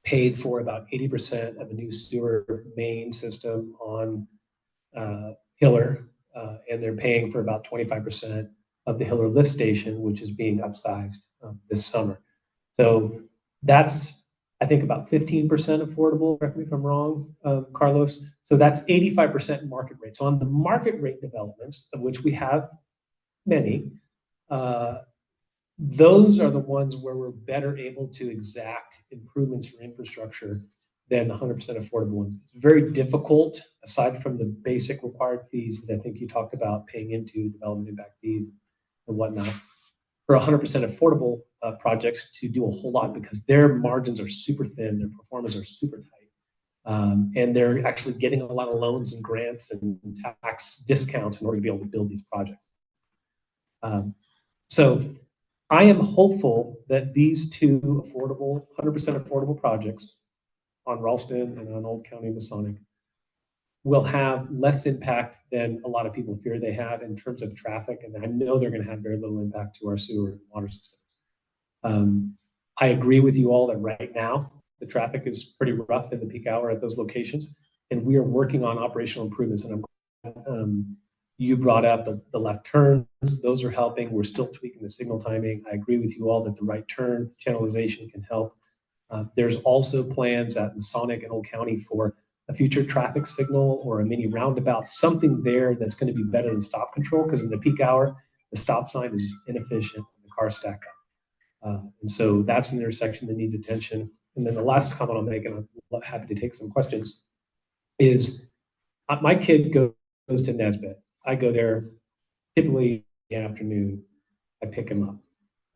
paid for about 80% of a new sewer main system on Hiller, and they're paying for about 25% of the Hiller lift station, which is being upsized this summer. So that's, I think, about 15% affordable, correct me if I'm wrong, Carlos. So that's 85% market rate. So on the market rate developments, of which we have many, those are the ones where we're better able to exact improvements for infrastructure than the 100% affordable ones. It's very difficult, aside from the basic required fees that I think you talked about paying into, development impact fees and whatnot, for 100% affordable projects to do a whole lot, because their margins are super thin, their performance are super tight, and they're actually getting a lot of loans and grants and tax discounts in order to be able to build these projects. So I am hopeful that these two affordable, 100% affordable projects on Ralston and on Old County Masonic will have less impact than a lot of people fear they have in terms of traffic. And I know they're going to have very little impact to our sewer and water system. I agree with you all that right now, the traffic is pretty rough in the peak hour at those locations. And we are working on operational improvements. And I'm glad you brought up the left turns. Those are helping. We're still tweaking the signal timing. I agree with you all that the right turn channelization can help. There's also plans at Masonic and Old County for a future traffic signal or a mini roundabout, something there that's going to be better than stop control, because in the peak hour, the stop sign is inefficient and the cars stack up. And so that's an intersection that needs attention. And then the last comment I'll make, and I'm happy to take some questions, is my kid goes to Nesbitt. I go there typically in the afternoon. I pick him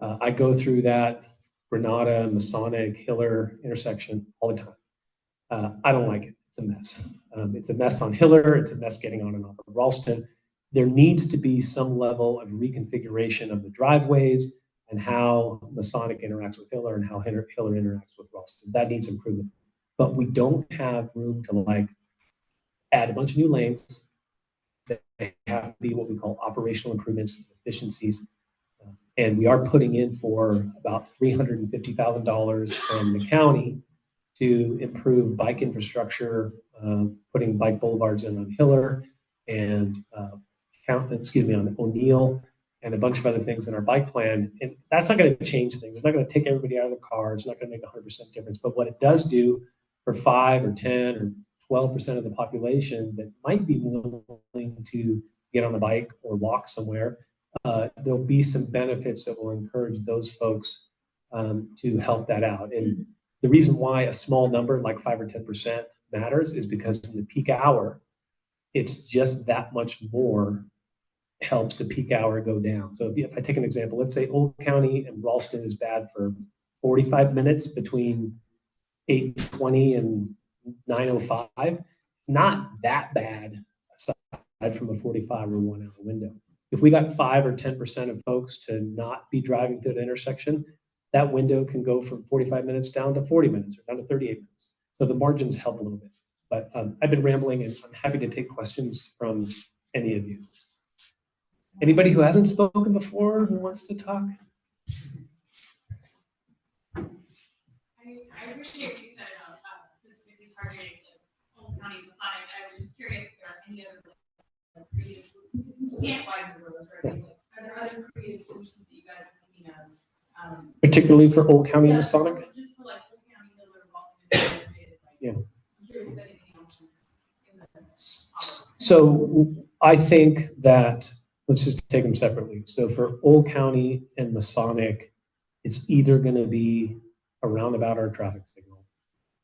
up. I go through that Granada, Masonic, Hiller intersection all the time. I don't like it. It's a mess. It's a mess on Hiller. It's a mess getting on and off of Ralston. There needs to be some level of reconfiguration of the driveways and how Masonic interacts with Hiller and how Hiller interacts with Ralston. That needs improvement. But we don't have room to add a bunch of new lanes. They have to be what we call operational improvements, efficiencies. And we are putting in for about $350,000 from the county to improve bike infrastructure, putting bike boulevards in on Hiller and on O'Neill, and a bunch of other things in our bike plan. And that's not going to change things. It's not going to take everybody out of the car. It's not going to make 100% difference. But what it does do for 5 or 10 or 12% of the population that might be willing to get on the bike or walk somewhere, there'll be some benefits that will encourage those folks to help that out. And the reason why a small number like 5 or 10% matters is because in the peak hour, it's just that much more helps the peak hour go down. So if I take an example, let's say Old County and Ralston is bad for 45 minutes between 8:20 and 9:05, not that bad aside from a 45 or 1 hour window. If we got 5 or 10% of folks to not be driving through the intersection, that window can go from 45 minutes down to 40 minutes or down to 38 minutes. So the margins help a little bit. But I've been rambling, and I'm happy to take questions from any of you. Anybody who hasn't spoken before who wants to talk? I appreciate what you said about specifically targeting Old County and Masonic. I was just curious if there are any other creative solutions, since you can't widen the roads, right? Are there other creative solutions that you guys are thinking of? Particularly for Old County and Masonic? Just for Old County, Miller, Ralston, yeah. I'm curious if anything else is in the. So I think that, let's just take them separately. So for Old County and Masonic, it's either going to be a roundabout or a traffic signal.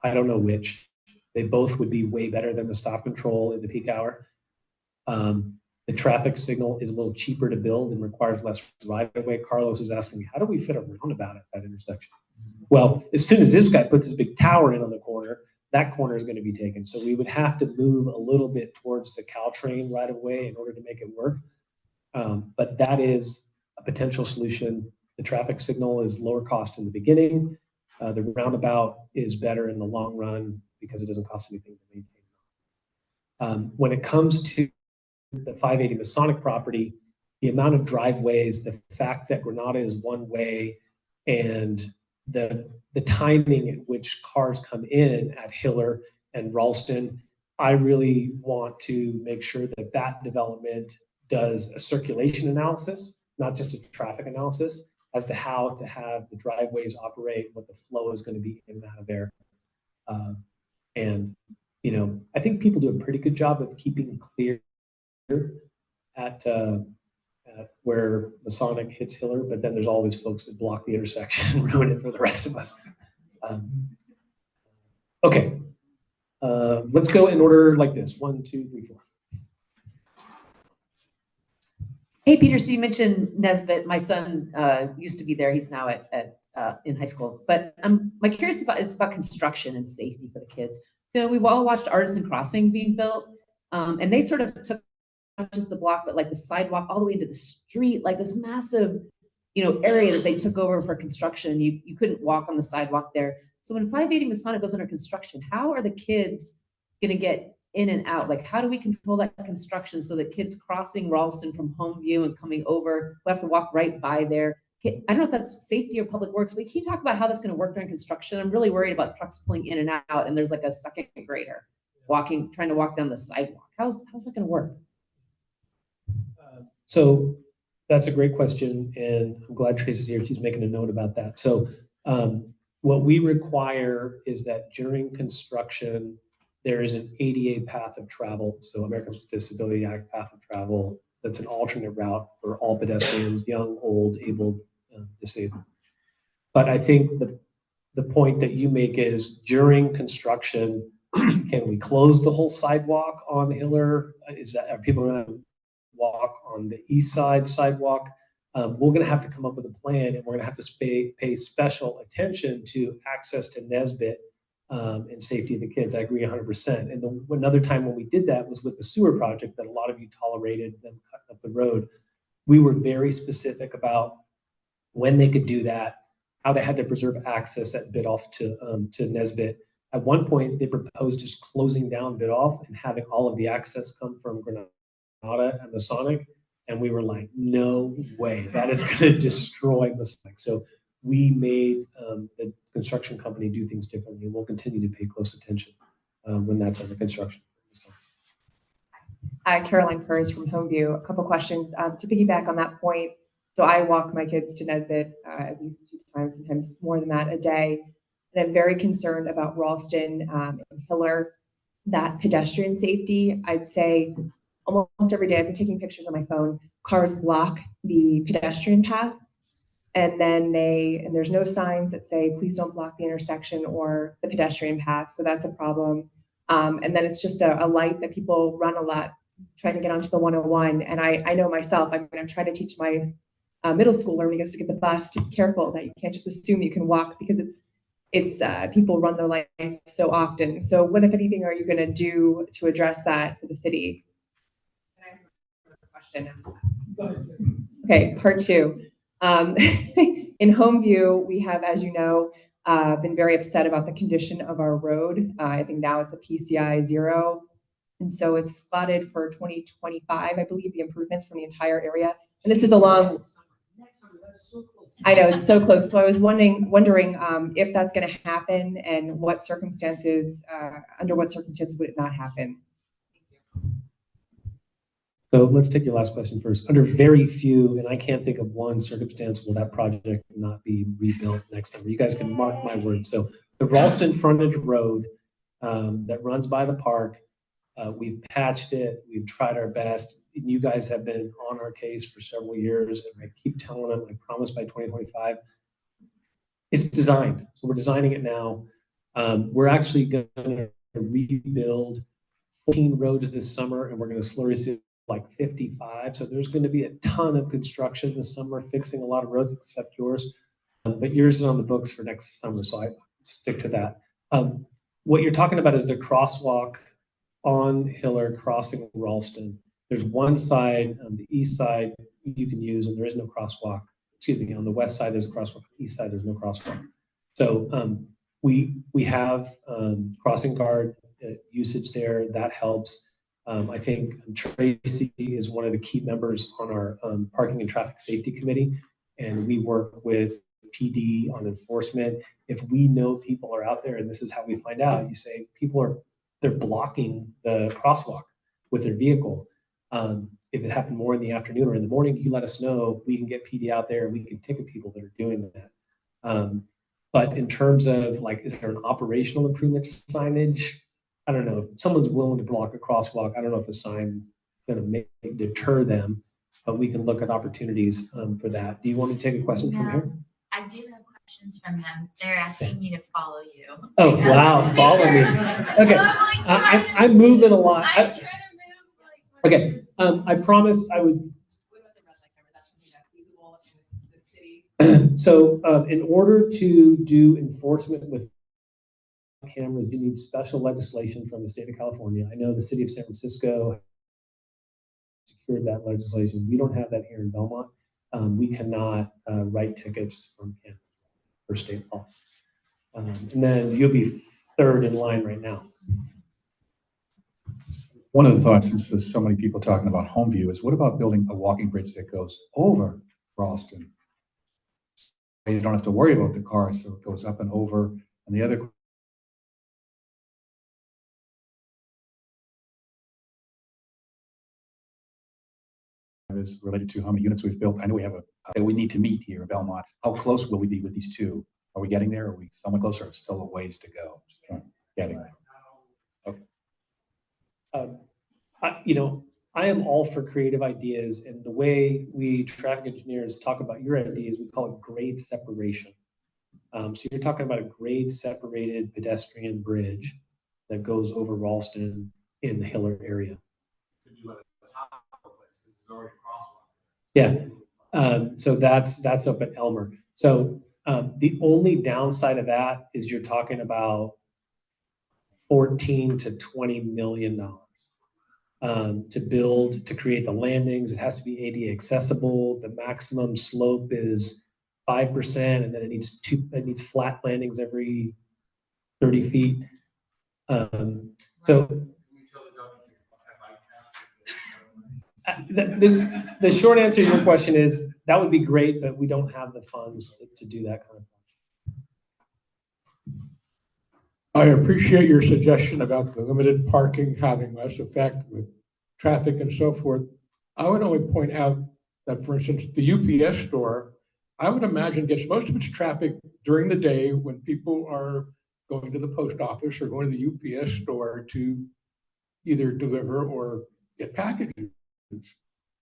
I don't know which. They both would be way better than the stop control in the peak hour. The traffic signal is a little cheaper to build and requires less right-of-way. Carlos was asking, how do we fit a roundabout at that intersection? Well, as soon as this guy puts his big tower in on the corner, that corner is going to be taken. So we would have to move a little bit towards the Caltrain right-of-way in order to make it work. But that is a potential solution. The traffic signal is lower cost in the beginning. The roundabout is better in the long run because it doesn't cost anything to maintain. When it comes to the 580 Masonic property, the amount of driveways, the fact that Granada is one way, and the timing at which cars come in at Hiller and Ralston, I really want to make sure that that development does a circulation analysis, not just a traffic analysis, as to how to have the driveways operate, what the flow is going to be in and out of there. And, I think people do a pretty good job of keeping clear at at where Masonic hits Hiller, but then there's always folks that block the intersection and ruin it for the rest of us. Okay, let's go in order like this. 1, 2, 3, 4. Hey, Peter, so you mentioned Nesbitt. My son used to be there. He's now in high school. But my curious is about construction and safety for the kids. So we've all watched Artisan Crossing being built, and they sort of took not just the block, but like the sidewalk all the way into the street, like this massive, area that they took over for construction. You couldn't walk on the sidewalk there. So when 580 Masonic goes under construction, how are the kids going to get in and out? Like, how do we control that construction so that kids crossing Ralston from Homeview and coming over will have to walk right by there? I don't know if that's safety or public works, but can you talk about how that's going to work during construction? I'm really worried about trucks pulling in and out, and there's like a second grader trying to walk down the sidewalk. How's that going to work? So that's a great question, and I'm glad Tracy's here. She's making a note about that. So what we require is that during construction, there is an ADA path of travel, so Americans with Disability Act path of travel, that's an alternate route for all pedestrians, young, old, able, disabled. But I think the point that you make is during construction, can we close the whole sidewalk on Hiller? Are people going to walk on the east side sidewalk? We're going to have to come up with a plan, and we're going to have to pay special attention to access to Nesbitt and safety of the kids. I agree 100%. And another time when we did that was with the sewer project that a lot of you tolerated them cutting up the road. We were very specific about when they could do that, how they had to preserve access at Bidoff to Nesbitt. At one point, they proposed just closing down Bidoff and having all of the access come from Granada and Masonic. And we were like, no way, that is going to destroy Masonic. So we made the construction company do things differently, and we'll continue to pay close attention when that's under construction. So. Caroline Purrs from Homeview. A couple questions to piggyback on that point. So I walk my kids to Nesbitt at least 2 times, sometimes more than that a day. And I'm very concerned about Ralston and Hiller, that pedestrian safety. I'd say almost every day I've been taking pictures on my phone. Cars block the pedestrian path, and then there's no signs that say, please don't block the intersection or the pedestrian path. So that's a problem. And then it's just a light that people run a lot trying to get onto the 101. And I know myself, I'm trying to teach my middle schooler when he goes to get the bus to be careful that you can't just assume you can walk, because it's people run their lights so often. So what, if anything, are you going to do to address that for the city? Okay, part 2. In Homeview, we have, as you know, been very upset about the condition of our road. I think now it's a PCI 0. And so it's slotted for 2025, I believe, the improvements from the entire area. And this is along, I know, it's so close. So I was wondering if that's going to happen, and what circumstances, under what circumstances would it not happen? So let's take your last question first. Under very few, and I can't think of one circumstance will that project not be rebuilt next summer. You guys can mark my words. So the Ralston frontage road that runs by the park, we've patched it. We've tried our best. You guys have been on our case for several years, and I keep telling them, I promise by 2025. It's designed. So we're designing it now. We're actually going to rebuild 14 roads this summer, and we're going to slurry seal like 55. So there's going to be a ton of construction this summer, fixing a lot of roads except yours. But yours is on the books for next summer, so I stick to that. What you're talking about is the crosswalk on Hiller crossing Ralston. There's one side, on the east side, you can use, and there is no crosswalk. Excuse me, on the west side there's a crosswalk, on the east side there's no crosswalk. So we have crossing guard usage there, that helps. I think Tracy is one of the key members on our parking and traffic safety committee, and we work with PD on enforcement. If we know people are out there, and this is how we find out, you say they're blocking the crosswalk with their vehicle. If it happened more in the afternoon or in the morning, you let us know. We can get PD out there. We can ticket people that are doing that. But in terms of like, is there an operational improvement signage? I don't know. If someone's willing to block a crosswalk, I don't know if a sign is going to deter them. but we can look at opportunities for that. Do you want me to take a question from here? I do have questions from them. They're asking me to follow you. Oh, wow, follow me. Okay, I'm moving a lot. I'm trying to move like. Okay, I promised I would. What about the red light camera? That's something that's feasible in the city? So in order to do enforcement with cameras, you need special legislation from the state of California. I know the city of San Francisco secured that legislation. We don't have that here in Belmont. We cannot write tickets from cameras for state law. And then you'll be third in line right now. One of the thoughts, since there's so many people talking about Homeview, is what about building a walking bridge that goes over Ralston? You don't have to worry about the cars, so it goes up and over. And the other is related to how many units we've built. I know we have we need to meet here in Belmont. How close will we be with these two? Are we getting there? Are we somewhat closer? Or still a ways to go? Just trying getting there. I am all for creative ideas, and the way we traffic engineers talk about your ideas, we call it grade separation. So you're talking about a grade separated pedestrian bridge that goes over Ralston in the Hiller area. Yeah, so that's up at Elmer. So the only downside of that is you're talking about $14 to $20 million to build, to create the landings. It has to be ADA accessible. The maximum slope is 5%, and then it needs flat landings every 30 feet. The short answer to your question is that would be great, but we don't have the funds to do that kind of thing. I appreciate your suggestion about the limited parking having less effect with traffic and so forth. I would only point out that, for instance, the UPS store, I would imagine gets most of its traffic during the day when people are going to the post office or going to the UPS store to either deliver or get packages,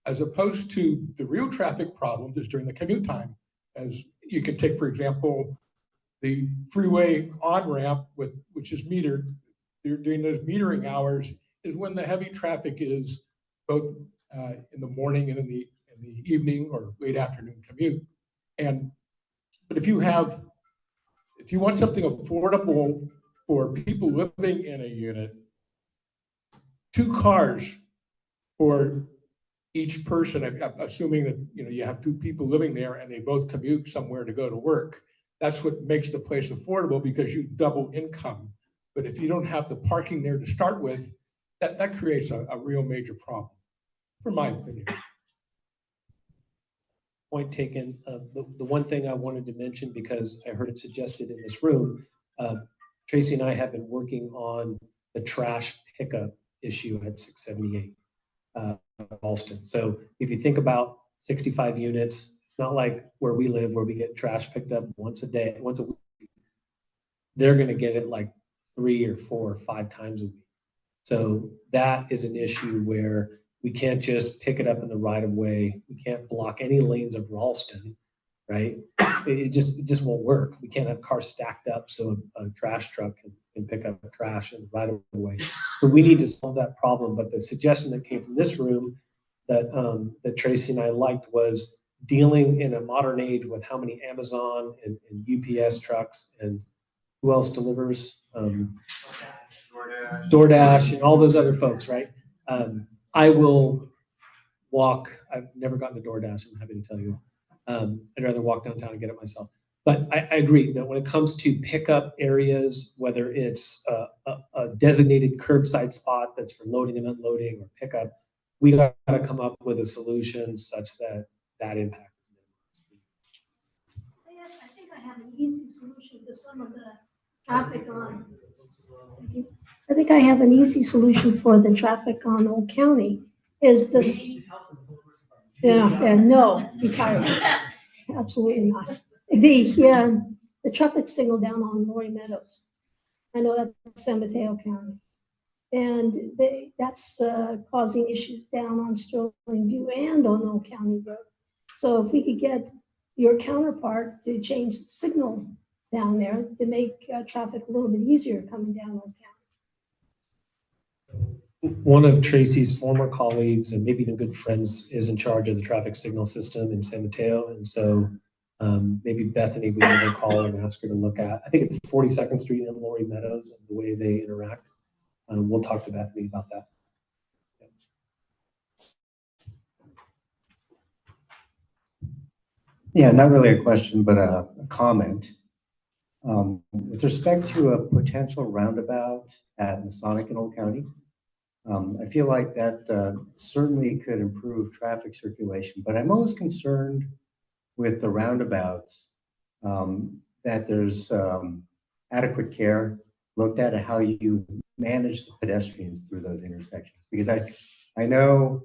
as opposed to the real traffic problems is during the commute time. As you can take, for example, the freeway on-ramp, which is metered, during those metering hours is when the heavy traffic is, both in the morning and in the evening or late afternoon commute. But if you want something affordable for people living in a unit, 2 cars for each person, assuming that you have 2 people living there and they both commute somewhere to go to work. That's what makes the place affordable, because you double income. But if you don't have the parking there to start with, that creates a real major problem, from my opinion. Point taken. The one thing I wanted to mention, because I heard it suggested in this room, Tracy and I have been working on the trash pickup issue at 678 Ralston. So if you think about 65 units, it's not like where we live, where we get trash picked up once a week. They're going to get it like 3 or 4 or 5 times a week. So that is an issue where we can't just pick it up in the right of way. We can't block any lanes of Ralston, right? It just won't work. We can't have cars stacked up so a trash truck can pick up trash in the right of way. So we need to solve that problem. But the suggestion that came from this room that Tracy and I liked was dealing in a modern age with how many Amazon and UPS trucks and who else delivers? DoorDash and all those other folks, right? I will walk. I've never gotten a DoorDash, I'm happy to tell you. I'd rather walk downtown and get it myself. But I agree that when it comes to pickup areas, whether it's a designated curbside spot that's for loading and unloading or pickup, we got to come up with a solution such that impact is minimized. I think I have an easy solution to some of the traffic on. I think I have an easy solution for the traffic on Old County. Is this? No, entirely, absolutely not. The traffic signal down on Lori Meadows. I know that's San Mateo County. And that's causing issues down on Sterling View and on Old County Road. So if we could get your counterpart to change the signal down there to make traffic a little bit easier coming down Old County. One of Tracy's former colleagues and maybe even good friends is in charge of the traffic signal system in San Mateo. And so maybe Bethany, we can call and ask her to look at, I think it's 42nd Street and Lori Meadows and the way they interact. We'll talk to Bethany about that. Yeah, not really a question, but a comment. With respect to a potential roundabout at Masonic in Old County, I feel like that certainly could improve traffic circulation, but I'm most concerned with the roundabouts that there's adequate care looked at how you manage the pedestrians through those intersections. Because I know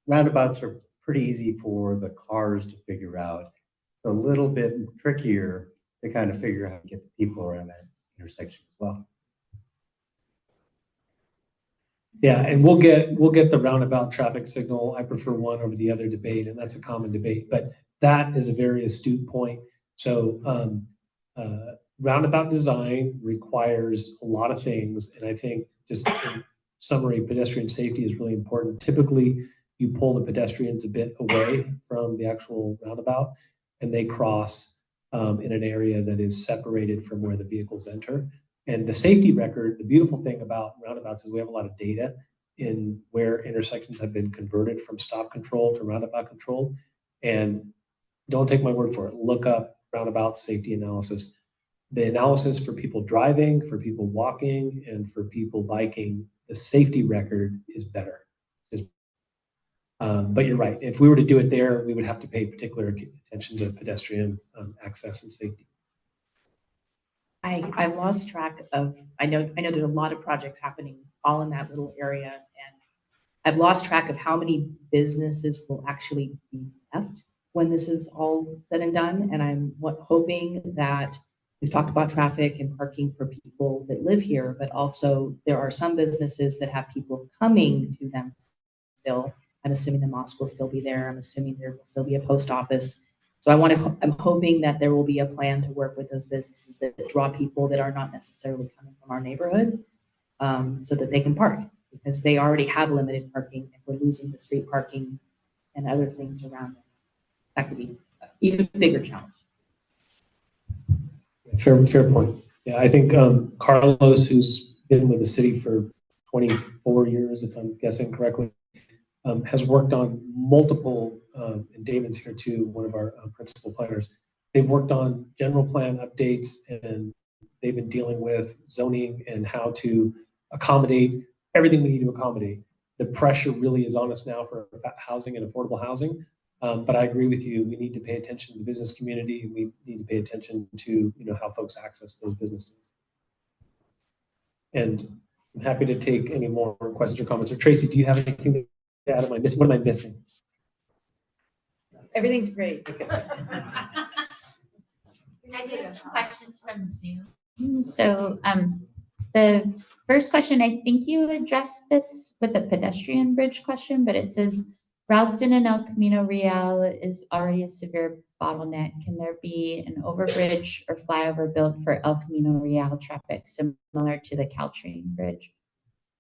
roundabouts are pretty easy for the cars to figure out. It's a little bit trickier to kind of figure out how to get the people around that intersection as well. Yeah, and we'll get the roundabout traffic signal. I prefer one over the other debate, and that's a common debate, but that is a very astute point. So roundabout design requires a lot of things, and I think just in summary, pedestrian safety is really important. Typically, you pull the pedestrians a bit away from the actual roundabout, and they cross in an area that is separated from where the vehicles enter. And the safety record, the beautiful thing about roundabouts is we have a lot of data in where intersections have been converted from stop control to roundabout control. And don't take my word for it. Look up roundabout safety analysis. The analysis for people driving, for people walking, and for people biking, the safety record is better. But you're right. If we were to do it there, we would have to pay particular attention to pedestrian access and safety. I've lost track of, I know there's a lot of projects happening all in that little area, and I've lost track of how many businesses will actually be left when this is all said and done. And I'm hoping that we've talked about traffic and parking for people that live here, but also there are some businesses that have people coming to them still. I'm assuming the mosque will still be there. I'm assuming there will still be a post office. So I'm hoping that there will be a plan to work with those businesses that draw people that are not necessarily coming from our neighborhood, so that they can park, because they already have limited parking. If we're losing the street parking and other things around it, that could be an even bigger challenge. Fair point. Yeah, I think Carlos, who's been with the city for 24 years, if I'm guessing correctly, has worked on multiple, and David's here too, one of our principal planners. They've worked on general plan updates, and they've been dealing with zoning and how to accommodate everything we need to accommodate. The pressure really is on us now for housing and affordable housing. But I agree with you. We need to pay attention to the business community. We need to pay attention to how folks access those businesses. And I'm happy to take any more questions or comments. Or Tracy, do you have anything to add? What am I missing? Everything's great. I did have some questions from Zoom. So the first question, I think you addressed this with a pedestrian bridge question, but it says Ralston and El Camino Real is already a severe bottleneck. Can there be an overbridge or flyover built for El Camino Real traffic similar to the Caltrain Bridge?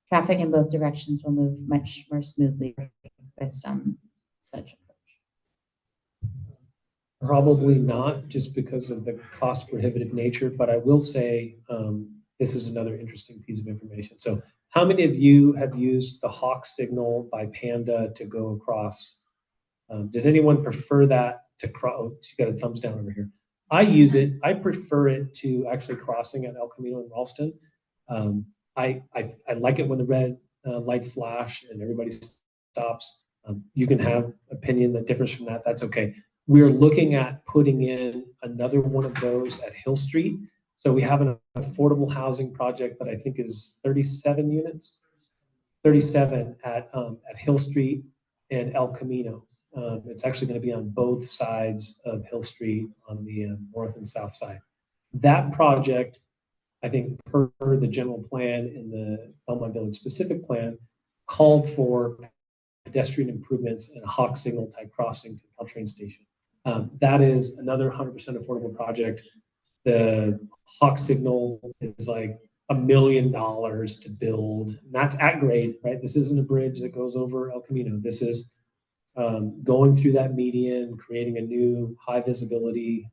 Traffic in both directions will move much more smoothly with some such. Probably not, just because of the cost prohibitive nature, but I will say this is another interesting piece of information. So how many of you have used the Hawk signal by Panda to go across? Does anyone prefer that to cross? Oh, you got a thumbs down over here. I use it. I prefer it to actually crossing at El Camino in Ralston. I like it when the red lights flash and everybody stops. You can have opinion that differs from that. That's okay. We're looking at putting in another one of those at Hill Street. So we have an affordable housing project that I think is 37 units, 37 at Hill Street and El Camino. It's actually going to be on both sides of Hill Street on the north and south side. That project, I think per the general plan in the Belmont Village specific plan, called for pedestrian improvements and a hawk signal type crossing to the train station. That is another 100% affordable project. The hawk signal is like $1 million to build. And that's at grade, right? This isn't a bridge that goes over El Camino. This is going through that median, creating a new high visibility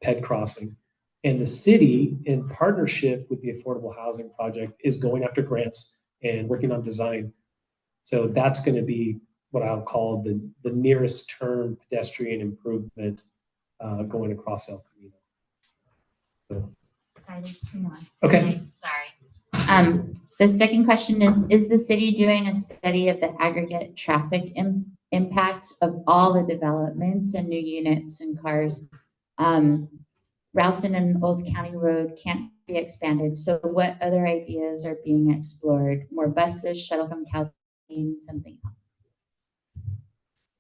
ped crossing. And the city, in partnership with the Affordable Housing Project, is going after grants and working on design. So that's going to be what I'll call the nearest term pedestrian improvement going across El Camino. So. Sorry, there's two more. Okay. Sorry. The second question is the city doing a study of the aggregate traffic impact of all the developments and new units and cars? Ralston and Old County Road can't be expanded. So what other ideas are being explored? More buses, shuttle from Calhoun, something else?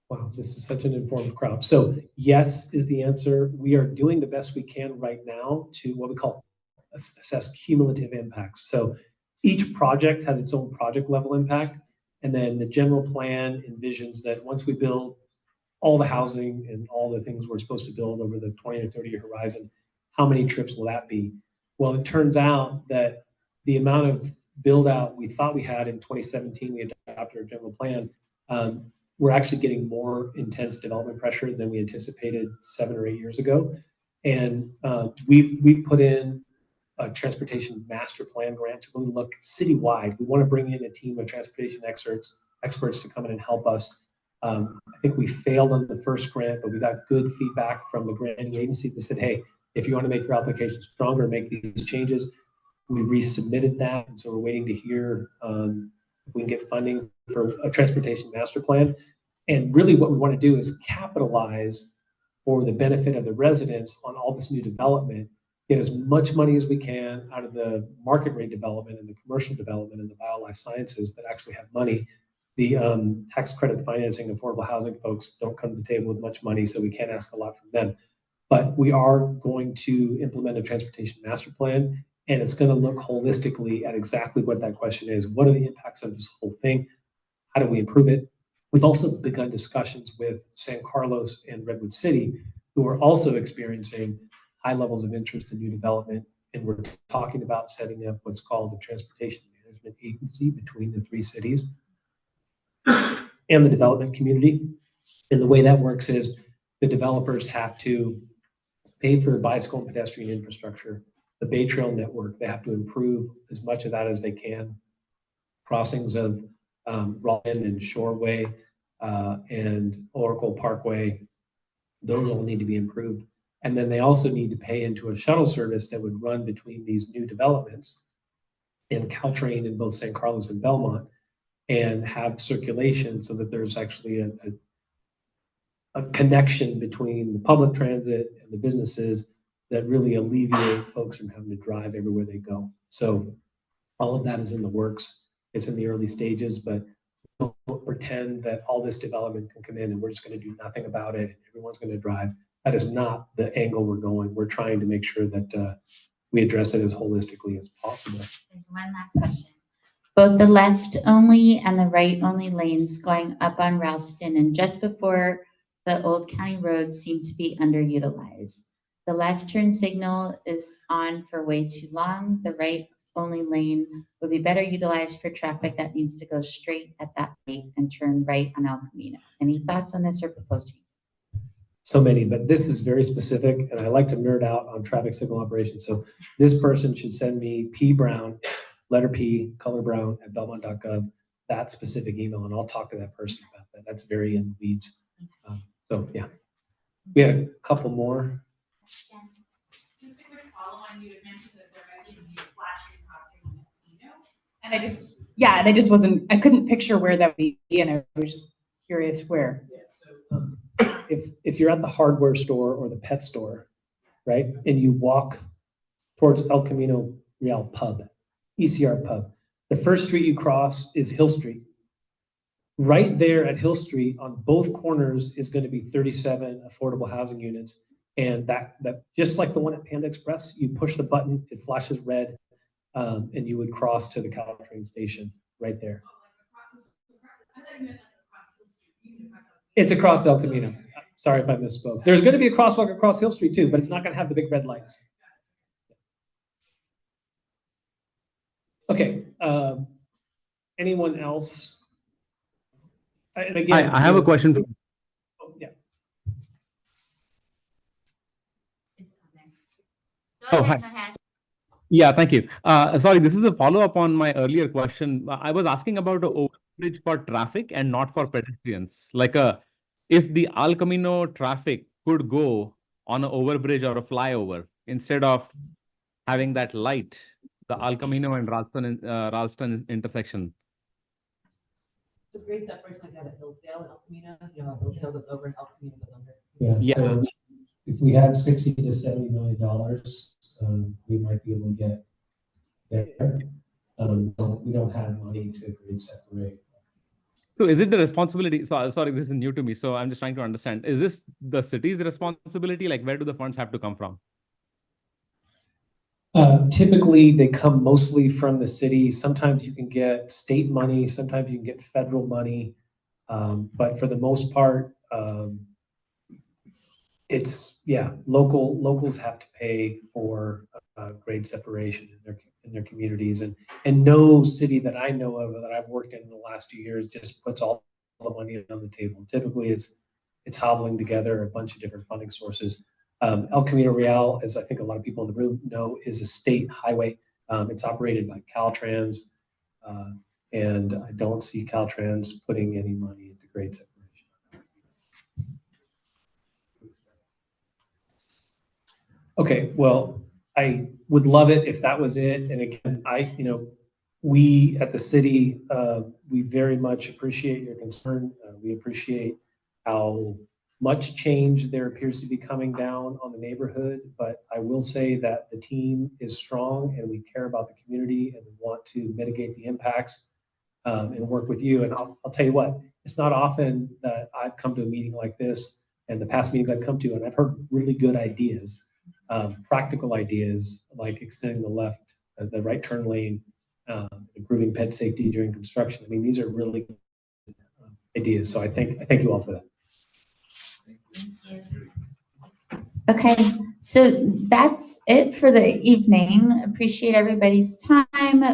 Wow, this is such an informed crowd. So yes is the answer. We are doing the best we can right now to what we call assess cumulative impacts. So each project has its own project level impact. And then the general plan envisions that once we build all the housing and all the things we're supposed to build over the 20 or 30 year horizon, how many trips will that be? Well, it turns out that the amount of build out we thought we had in 2017, we adopted our general plan. We're actually getting more intense development pressure than we anticipated 7 or 8 years ago. And we've put in a transportation master plan grant to really look citywide. We want to bring in a team of transportation experts to come in and help us. I think we failed on the first grant, but we got good feedback from the granting agency that said, hey, if you want to make your application stronger, make these changes. We resubmitted that, and so we're waiting to hear if we can get funding for a transportation master plan. And really what we want to do is capitalize for the benefit of the residents on all this new development, get as much money as we can out of the market rate development and the commercial development and the biolife sciences that actually have money. The tax credit financing, affordable housing folks don't come to the table with much money, so we can't ask a lot from them. But we are going to implement a transportation master plan, and it's going to look holistically at exactly what that question is. What are the impacts of this whole thing? How do we improve it? We've also begun discussions with San Carlos and Redwood City, who are also experiencing high levels of interest in new development. And we're talking about setting up what's called a transportation management agency between the three cities and the development community. And the way that works is the developers have to pay for bicycle and pedestrian infrastructure, the Bay Trail network. They have to improve as much of that as they can. Crossings of Ralston and Shoreway and Oracle Parkway, those all need to be improved. And then they also need to pay into a shuttle service that would run between these new developments and Caltrain in both San Carlos and Belmont, and have circulation so that there's actually a connection between the public transit and the businesses that really alleviate folks from having to drive everywhere they go. So all of that is in the works. It's in the early stages, but don't pretend that all this development can come in and we're just going to do nothing about it and everyone's going to drive. That is not the angle we're going. We're trying to make sure that we address it as holistically as possible. There's one last question. Both the left only and the right only lanes going up on Ralston and just before the Old County Road seem to be underutilized. The left turn signal is on for way too long. The right only lane would be better utilized for traffic that needs to go straight at that light and turn right on El Camino. Any thoughts on this or proposed changes? So many, but this is very specific, and I like to nerd out on traffic signal operations. So this person should send me P Brown, letter P, color brown at belmont.gov, that specific email, and I'll talk to that person about that. That's very in the weeds. So yeah, we had a couple more. Just a quick follow on, you had mentioned that there might be a new flashing crossing on the Camino. And I just wasn't, I couldn't picture where that would be, and I was just curious where. Yeah, so if you're at the hardware store or the pet store, right, and you walk towards El Camino Real Pub, ECR Pub, the first street you cross is Hill Street. Right there at Hill Street on both corners is going to be 37 affordable housing units. And that just like the one at Panda Express, you push the button, it flashes red, and you would cross to the Caltrain station right there. It's across El Camino. Sorry if I misspoke. There's going to be a crosswalk across Hill Street too, but it's not going to have the big red lights. Okay. Anyone else? And again, I have a question. Oh, yeah. Oh, hi. Yeah, thank you. Sorry, this is a follow-up on my earlier question. I was asking about an overbridge for traffic and not for pedestrians. Like if the Al Camino traffic could go on an overbridge or a flyover instead of having that light, the Al Camino and Ralston intersection. The grade separation like that at Hillsdale, El Camino, Hillsdale goes over and El Camino goes under. Yeah. So if we had $60 to $70 million, we might be able to get there. But we don't have money to grade separate. So is it the responsibility? So sorry, this is new to me. So I'm just trying to understand. Is this the city's responsibility? Like where do the funds have to come from? Typically, they come mostly from the city. Sometimes you can get state money, sometimes you can get federal money. But for the most part, it's, locals have to pay for grade separation in their communities. And no city that I know of that I've worked in the last few years just puts all the money on the table. Typically, it's hobbling together a bunch of different funding sources. El Camino Real, as I think a lot of people in the room know, is a state highway. It's operated by Caltrans, and I don't see Caltrans putting any money into grade separation. Okay, well, I would love it if that was it. And again, we at the city, we very much appreciate your concern. We appreciate how much change there appears to be coming down on the neighborhood, but I will say that the team is strong and we care about the community and we want to mitigate the impacts and work with you. And I'll tell you what, it's not often that I've come to a meeting like this and the past meetings I've come to, and I've heard really good ideas, practical ideas like extending the right turn lane, improving pet safety during construction. I mean, these are really good ideas. So I thank you all for that. Thank you. Okay, so that's it for the evening. Appreciate everybody's time.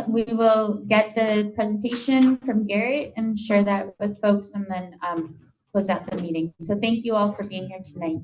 We will get the presentation from Garrett and share that with folks and then close out the meeting. So thank you all for being here tonight.